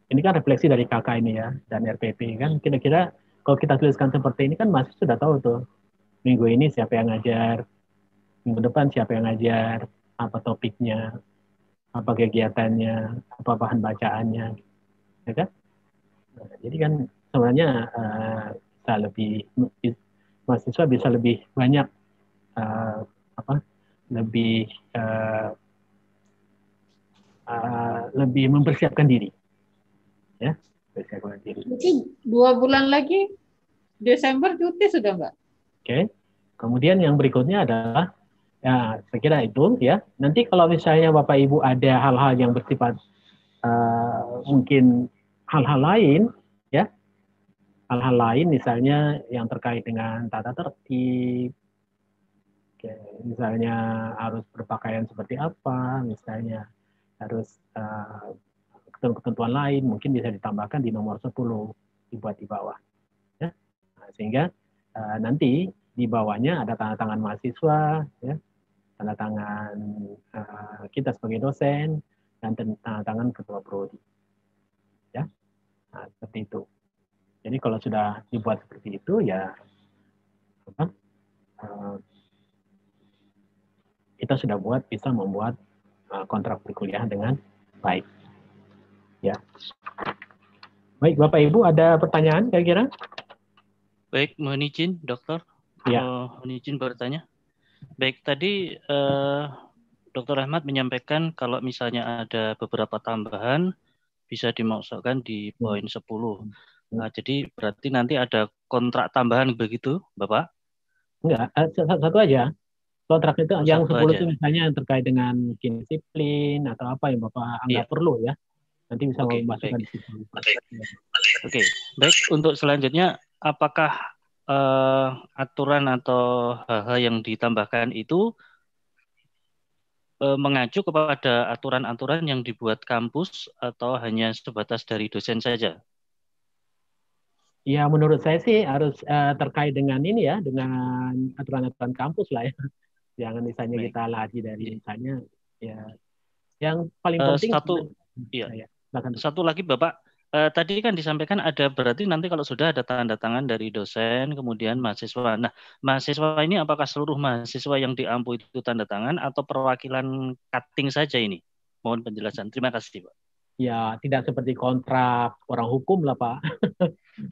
ini kan refleksi dari kakak ini ya, dan RPP kan, kira-kira kalau kita tuliskan seperti ini kan masih sudah tahu tuh, minggu ini siapa yang ngajar, minggu depan siapa yang ngajar, apa topiknya, apa kegiatannya, apa bahan bacaannya, ya kan? Nah, jadi kan sebenarnya bisa lebih, mahasiswa bisa lebih banyak lebih mempersiapkan diri, ya, mempersiapkan diri. Jadi 2 bulan lagi Desember cuti sudah, Mbak? Oke. Kemudian yang berikutnya adalah, ya, saya kira itu ya. Nanti kalau misalnya Bapak Ibu ada hal-hal yang bersifat mungkin hal-hal lain, ya, hal-hal lain misalnya yang terkait dengan tata tertib, oke, misalnya harus berpakaian seperti apa, misalnya harus ketentuan lain, mungkin bisa ditambahkan di nomor 10, dibuat di bawah, ya. Nah, sehingga nanti di bawahnya ada tanda tangan mahasiswa, ya, tanda tangan kita sebagai dosen, dan tanda tangan ketua prodi, ya. Nah, seperti itu. Jadi kalau sudah dibuat seperti itu, ya kita sudah bisa membuat kontrak perkuliahan dengan baik, ya. Baik, Bapak Ibu, ada pertanyaan kira-kira? Baik, mohon izin, Dokter. Ya. Mohon izin bertanya. Baik, tadi Dr. Ahmad menyampaikan kalau misalnya ada beberapa tambahan bisa dimasukkan di poin 10. Nah, jadi berarti nanti ada kontrak tambahan begitu, Bapak? Enggak, satu aja. Kontrak itu yang 10 aja. itu misalnya yang terkait dengan disiplin atau apa yang Bapak anggap perlu, ya. Nanti bisa memasukkan di situ. Oke, baik. Untuk selanjutnya, apakah aturan atau hal-hal yang ditambahkan itu mengacu kepada aturan-aturan yang dibuat kampus atau hanya sebatas dari dosen saja? Ya, menurut saya sih harus terkait dengan ini ya, dengan aturan-aturan kampus lah ya. Jangan misalnya kita lari dari misalnya ya. Yang paling penting satu lagi Bapak, tadi kan disampaikan ada berarti nanti kalau sudah ada tanda tangan dari dosen kemudian mahasiswa. Nah, mahasiswa ini apakah seluruh mahasiswa yang diampu itu tanda tangan atau perwakilan cutting saja ini? Mohon penjelasan. Terima kasih, Pak. Ya, tidak seperti kontrak orang hukum lah, Pak.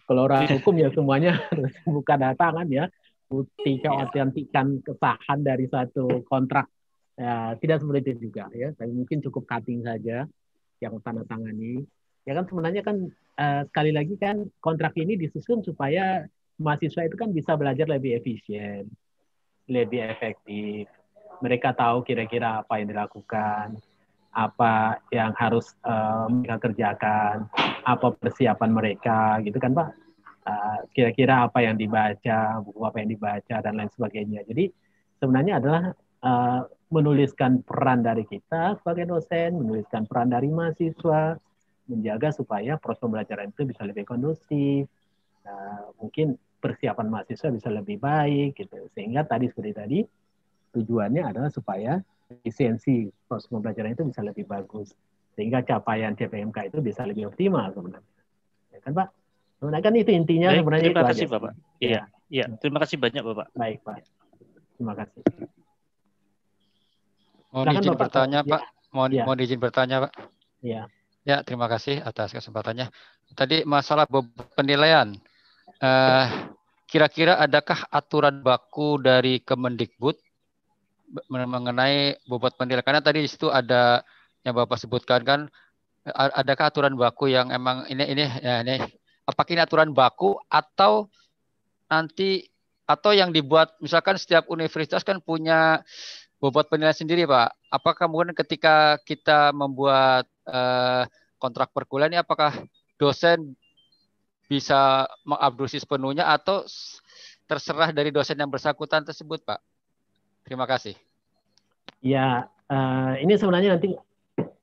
Kalau orang hukum ya semuanya bukan tanda tangan ya. Bukti keautentikan kesahan dari satu kontrak, ya, tidak seperti itu juga ya, tapi mungkin cukup cutting saja yang tanda tangani. Ya kan sebenarnya kan sekali lagi kan kontrak ini disusun supaya mahasiswa itu kan bisa belajar lebih efisien, lebih efektif. Mereka tahu kira-kira apa yang dilakukan, apa yang harus mereka kerjakan, apa persiapan mereka, gitu kan Pak. Kira-kira apa yang dibaca, buku apa yang dibaca, dan lain sebagainya. Jadi sebenarnya adalah menuliskan peran dari kita sebagai dosen, menuliskan peran dari mahasiswa, menjaga supaya proses pembelajaran itu bisa lebih kondusif, mungkin persiapan mahasiswa bisa lebih baik, gitu. Sehingga tadi seperti tadi, tujuannya adalah supaya efisiensi proses pembelajaran itu bisa lebih bagus, sehingga capaian CPMK itu bisa lebih optimal sebenarnya. Ya kan Pak? Sebenarnya kan itu intinya. Baik, sebenarnya terima itu kasih aja. Bapak. Iya, terima kasih banyak Bapak. Baik Pak, terima kasih. Mohon izin Bapak bertanya Pak. Mohon izin bertanya Pak. Iya. Ya, terima kasih atas kesempatannya. Tadi masalah bobot penilaian. Kira-kira adakah aturan baku dari Kemendikbud mengenai bobot penilaian? Karena tadi di situ ada yang Bapak sebutkan kan, adakah aturan baku yang emang ini apakah ini aturan baku atau nanti atau yang dibuat misalkan setiap universitas kan punya bobot penilaian sendiri Pak. Apakah kemudian ketika kita membuat kontrak perkuliahan ini apakah dosen bisa mengabduksi sepenuhnya atau terserah dari dosen yang bersangkutan tersebut Pak? Terima kasih. Ya, ini sebenarnya nanti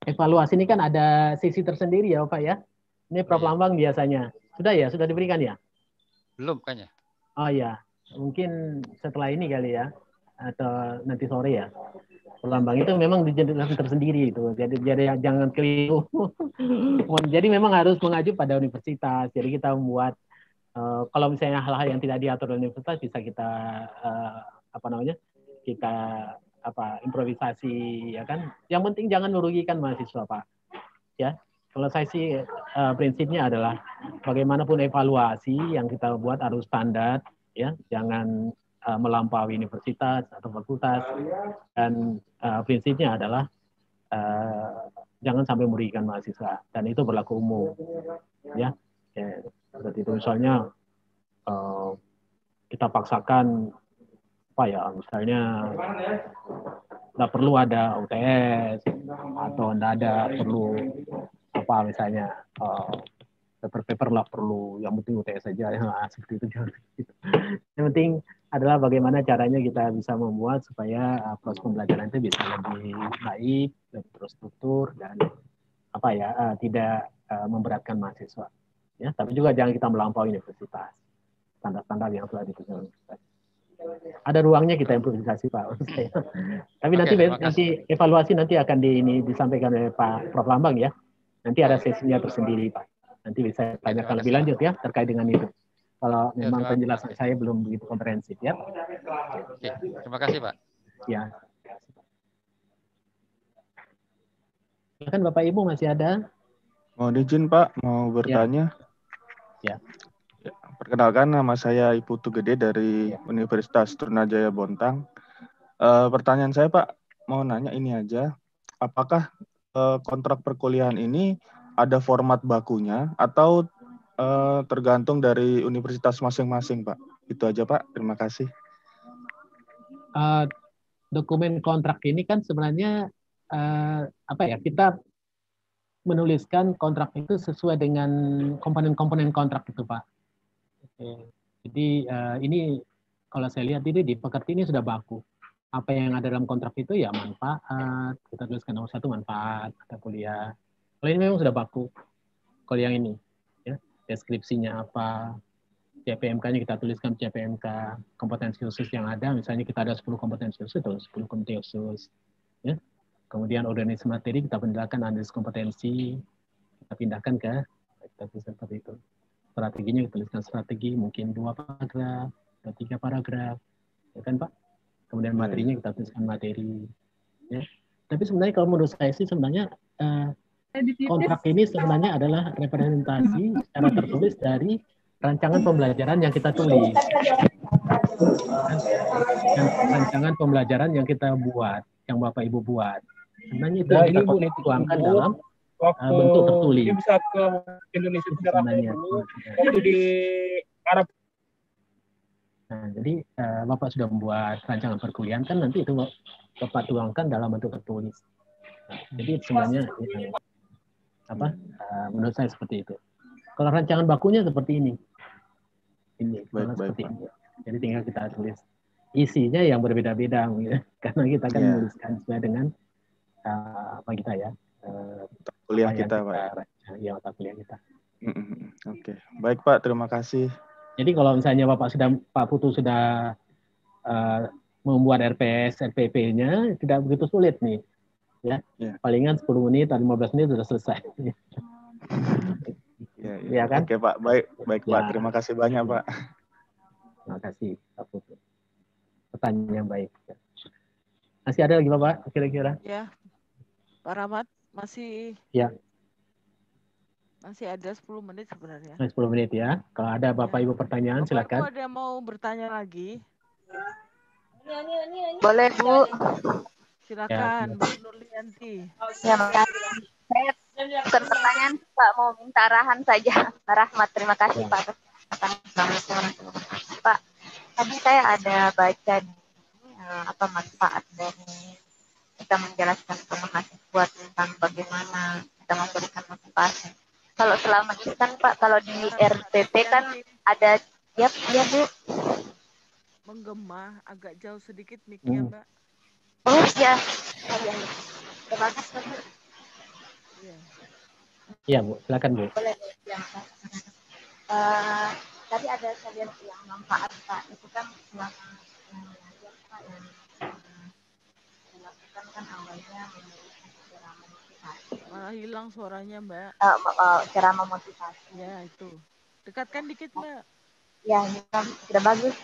evaluasi ini kan ada sisi tersendiri ya Pak ya. Ini Prof. Lambang biasanya. Sudah ya? Sudah diberikan ya? Belum kayaknya. Oh ya, mungkin setelah ini kali ya, atau nanti sore ya. Lambang itu memang dijadikan tersendiri itu. Jadi jangan keliru. Jadi memang harus mengacu pada universitas. Jadi kita membuat kalau misalnya hal-hal yang tidak diatur oleh universitas bisa kita kita improvisasi ya kan. Yang penting jangan merugikan mahasiswa Pak. Ya. Kalau saya sih prinsipnya adalah bagaimanapun evaluasi yang kita buat harus standar ya, jangan melampaui universitas atau fakultas, dan prinsipnya adalah jangan sampai merugikan mahasiswa, dan itu berlaku umum ya. Seperti itu misalnya kita paksakan misalnya nggak perlu ada UTS atau nggak ada perlu misalnya paper lah perlu, yang penting UTS saja seperti itu. Yang penting adalah bagaimana caranya kita bisa membuat supaya proses pembelajaran itu bisa lebih baik, lebih terstruktur, dan tidak memberatkan mahasiswa ya. Tapi juga jangan kita melampaui universitas, standar-standar yang telah ditentukan universitas. Ada ruangnya kita improvisasi Pak. Tapi nanti evaluasi nanti akan disampaikan oleh Pak Prof. Lambang ya. Nanti ada sesinya tersendiri Pak. Nanti bisa tanyakan lebih lanjut ya terkait dengan itu. Kalau memang penjelasan saya belum begitu komprehensif ya. Oke, terima kasih Pak. Ya. Silakan Bapak Ibu masih ada? Mohon izin Pak, mau bertanya. Ya. Perkenalkan, nama saya Ibu Tugede dari Universitas Trunajaya Bontang. Pertanyaan saya Pak, mau nanya ini aja. Apakah kontrak perkuliahan ini ada format bakunya atau tergantung dari universitas masing-masing Pak? Itu aja Pak, terima kasih. Dokumen kontrak ini kan sebenarnya kita menuliskan kontrak itu sesuai dengan komponen-komponen kontrak itu Pak. Jadi ini kalau saya lihat ini di pekerti ini sudah baku. Apa yang ada dalam kontrak itu ya manfaat, kita tuliskan nomor 1 manfaat mata kuliah. Kalau ini memang sudah baku. Kalau yang ini ya, deskripsinya apa, CPMK-nya kita tuliskan CPMK, kompetensi khusus yang ada, misalnya kita ada 10 kompetensi khusus atau 10 kompetensi khusus. Ya. Kemudian organisasi materi kita pindahkan analisis kompetensi, kita pindahkan kita tuliskan seperti itu. Strateginya kita tuliskan strategi, mungkin 2 paragraf, atau 3 paragraf, ya kan Pak? Kemudian materinya kita tuliskan materi. Ya. Tapi sebenarnya kalau menurut saya sih sebenarnya kontrak ini sebenarnya adalah representasi secara tertulis dari rancangan pembelajaran yang kita tulis. Dan rancangan pembelajaran yang kita buat, yang Bapak Ibu buat. Sebenarnya itu kita tuangkan dalam bentuk tertulis. Ini bisa ke Indonesia sebenarnya. Itu di Arab. Nah, jadi Bapak sudah membuat rancangan perkuliahan kan nanti itu Bapak tuangkan dalam bentuk tertulis. Nah, jadi sebenarnya menurut saya seperti itu. Kalau rancangan bakunya seperti ini. Seperti ini. Jadi tinggal kita tulis isinya yang berbeda-beda karena kita kan menuliskan sesuai dengan kuliah kita Pak. Ya, mata kuliah kita. Oke, baik Pak, terima kasih. Jadi kalau misalnya Pak Putu sudah membuat RPS, RPP-nya tidak begitu sulit nih, ya. Palingan 10 menit atau 15 menit sudah selesai. Ya kan? Oke Pak, baik Pak, terima kasih banyak Pak. Terima kasih Pak Putu. Pertanyaan yang baik. Masih ada lagi Bapak kira-kira? Ya, Pak Rahmat masih. Ya. Masih ada 10 menit sebenarnya. 10 menit ya. Kalau ada Bapak Ibu pertanyaan silakan. Bapak ada mau bertanya lagi? Boleh Bu. Silakan Bu Nurlianti. Ya, makasih. Saya bukan pertanyaan Pak, mau minta arahan saja. Pak Rahmat, terima kasih Pak. Pak, tadi saya ada baca manfaat dari kita menjelaskan ke mahasiswa tentang bagaimana kita memberikan motivasi. Kalau selama ini kan Pak, kalau di RPP kan ada ya Bu. Menggema agak jauh sedikit mic-nya Mbak. Oh ya. Terima kasih. Iya Bu, silakan Bu. Boleh, ya, tadi ada saya lihat yang manfaat Pak, itu kan selama yang dilakukan kan awalnya memberikan cara memotivasi. Malah hilang suaranya Mbak. Cara memotivasi. Ya itu. Dekatkan dikit Mbak. Ya, sudah bagus.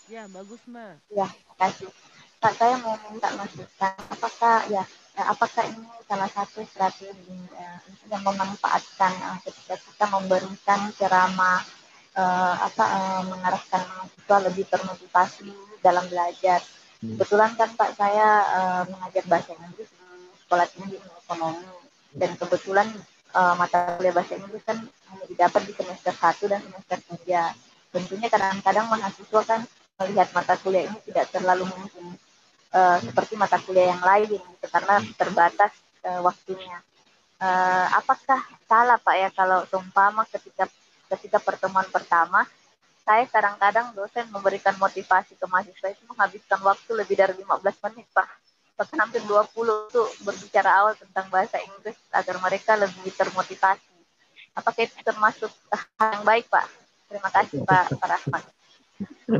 Ya, bagus Mbak. Ya, terima kasih. Pak, saya mau minta masukan. Apakah ini salah satu strategi yang memanfaatkan ketika kita memberikan ceramah mengarahkan mahasiswa lebih termotivasi dalam belajar. Kebetulan kan Pak saya mengajar bahasa Inggris di sekolah tinggi ilmu ekonomi, dan kebetulan mata kuliah bahasa Inggris kan hanya didapat di semester 1 dan semester 3. Tentunya kadang-kadang mahasiswa kan melihat mata kuliah ini tidak terlalu mungkin seperti mata kuliah yang lain gitu, karena terbatas waktunya. Apakah salah Pak ya kalau seumpama ketika pertemuan pertama saya kadang-kadang dosen memberikan motivasi ke mahasiswa itu menghabiskan waktu lebih dari 15 menit Pak, bahkan hampir 20 itu berbicara awal tentang bahasa Inggris agar mereka lebih termotivasi. Apakah itu termasuk hal yang baik Pak? Terima kasih Pak Rahmat.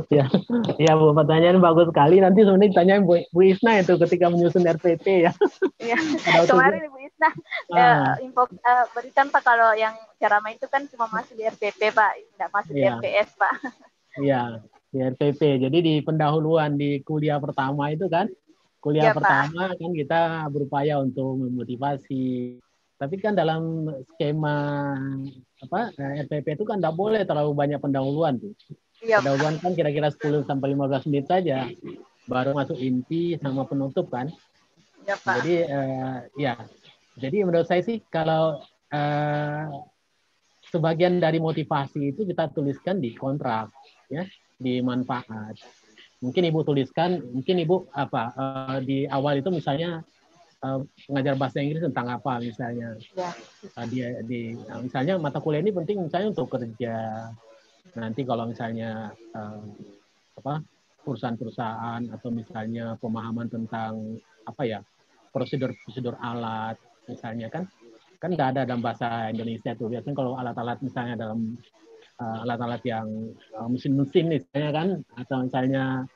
Ya Bu, pertanyaan bagus sekali. Nanti sebenarnya ditanyain Bu Isna itu ketika menyusun RPP ya. Iya. Kemarin Ibu Isna berikan Pak kalau yang ceramah itu kan cuma masuk di RPP Pak, tidak masuk di MPS Pak. Iya, di RPP. Jadi di pendahuluan di kuliah pertama itu kan, kuliah pertama kan kita berupaya untuk memotivasi. Tapi kan dalam skema RPP itu kan tidak boleh terlalu banyak pendahuluan tuh. Pendahuluan kan kira-kira 10 sampai 15 menit saja, baru masuk inti sama penutup kan. Ya, Pak. Jadi jadi menurut saya sih kalau sebagian dari motivasi itu kita tuliskan di kontrak, ya, di manfaat. Mungkin Ibu tuliskan, mungkin Ibu di awal itu misalnya mengajar bahasa Inggris tentang apa misalnya. Misalnya mata kuliah ini penting misalnya untuk kerja. Nanti kalau misalnya perusahaan-perusahaan atau misalnya pemahaman tentang prosedur-prosedur alat misalnya kan nggak ada dalam bahasa Indonesia tuh. Biasanya kalau alat-alat misalnya dalam alat-alat yang mesin-mesin misalnya kan, atau misalnya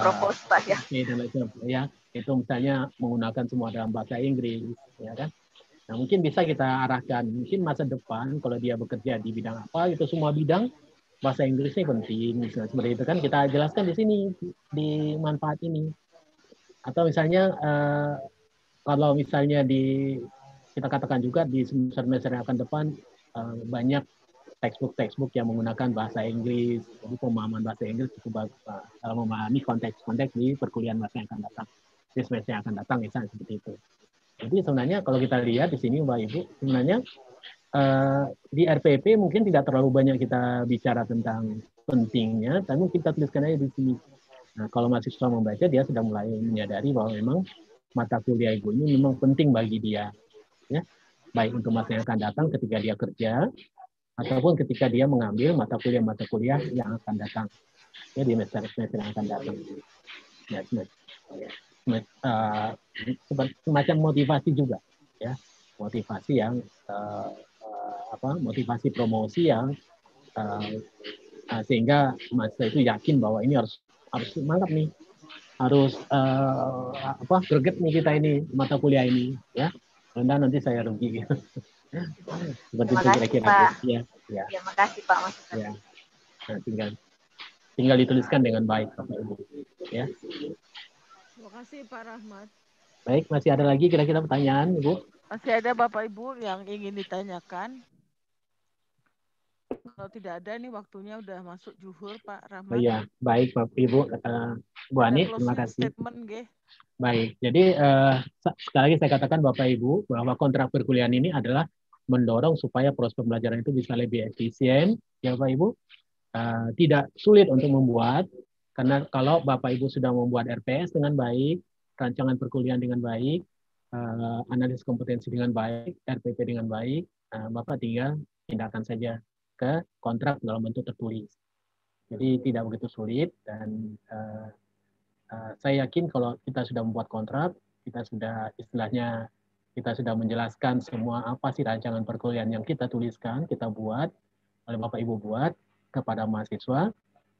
propose Pak ya. Itu misalnya menggunakan semua dalam bahasa Inggris ya kan. Nah, mungkin bisa kita arahkan, mungkin masa depan kalau dia bekerja di bidang apa, itu semua bidang bahasa Inggrisnya penting, misalnya seperti itu kan kita jelaskan di sini di manfaat ini. Atau misalnya kalau misalnya kita katakan juga di semester yang akan depan banyak textbook yang menggunakan bahasa Inggris, jadi pemahaman bahasa Inggris cukup bagus dalam memahami konteks-konteks di perkuliahan masa yang akan datang, di semester yang akan datang misalnya seperti itu. Jadi sebenarnya kalau kita lihat di sini Bapak Ibu, sebenarnya di RPP mungkin tidak terlalu banyak kita bicara tentang pentingnya, tapi kita tuliskan aja di sini. Nah, kalau mahasiswa membaca, dia sudah mulai menyadari bahwa memang mata kuliah Ibu ini memang penting bagi dia, ya, baik untuk masa yang akan datang ketika dia kerja, ataupun ketika dia mengambil mata kuliah yang akan datang, ya, di semester yang akan datang. Ya, semacam motivasi juga, ya, motivasi yang motivasi promosi yang sehingga mahasiswa itu yakin bahwa ini harus semangat nih, harus greget nih kita ini mata kuliah ini, ya, karena nanti saya rugi. Seperti itu kira-kira. Ya, terima kasih Pak Ya. masukannya. Nah, tinggal dituliskan dengan baik Bapak Ibu, ya. Terima kasih Pak Rahmat. Baik, masih ada lagi kira-kira pertanyaan, Ibu? Masih ada Bapak Ibu yang ingin ditanyakan? Kalau tidak ada, nih waktunya udah masuk zuhur Pak Rahmat. Oh iya, baik Bapak Ibu. Bu Ani, terima kasih. Statement, baik, jadi sekali lagi saya katakan Bapak Ibu bahwa kontrak perkuliahan ini adalah mendorong supaya proses pembelajaran itu bisa lebih efisien, ya Bapak Ibu. Tidak sulit untuk membuat, karena kalau Bapak Ibu sudah membuat RPS dengan baik, rancangan perkuliahan dengan baik, analisis kompetensi dengan baik, RPP dengan baik, Bapak tinggal pindahkan saja ke kontrak dalam bentuk tertulis. Jadi tidak begitu sulit, dan saya yakin kalau kita sudah membuat kontrak, kita sudah istilahnya kita sudah menjelaskan semua apa sih rancangan perkuliahan yang kita tuliskan, kita buat, oleh Bapak Ibu buat kepada mahasiswa.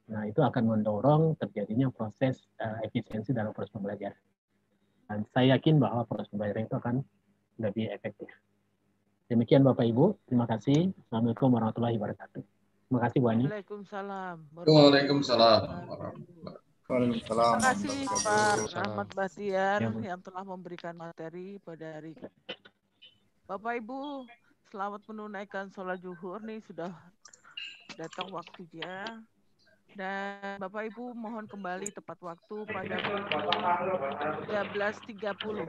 Nah, itu akan mendorong terjadinya proses efisiensi dalam proses pembelajaran. Dan saya yakin bahwa proses pembelajaran itu akan lebih efektif. Demikian Bapak Ibu, terima kasih. Assalamualaikum warahmatullahi wabarakatuh. Terima kasih Bu Ani. Waalaikumsalam. Waalaikumsalam. Terima kasih Pak Ahmad Bahtiar Ya, Bu. yang telah memberikan materi pada hari ini. Bapak Ibu, selamat menunaikan sholat zuhur nih, sudah datang waktunya. Dan Bapak Ibu mohon kembali tepat waktu pada pukul 13.30.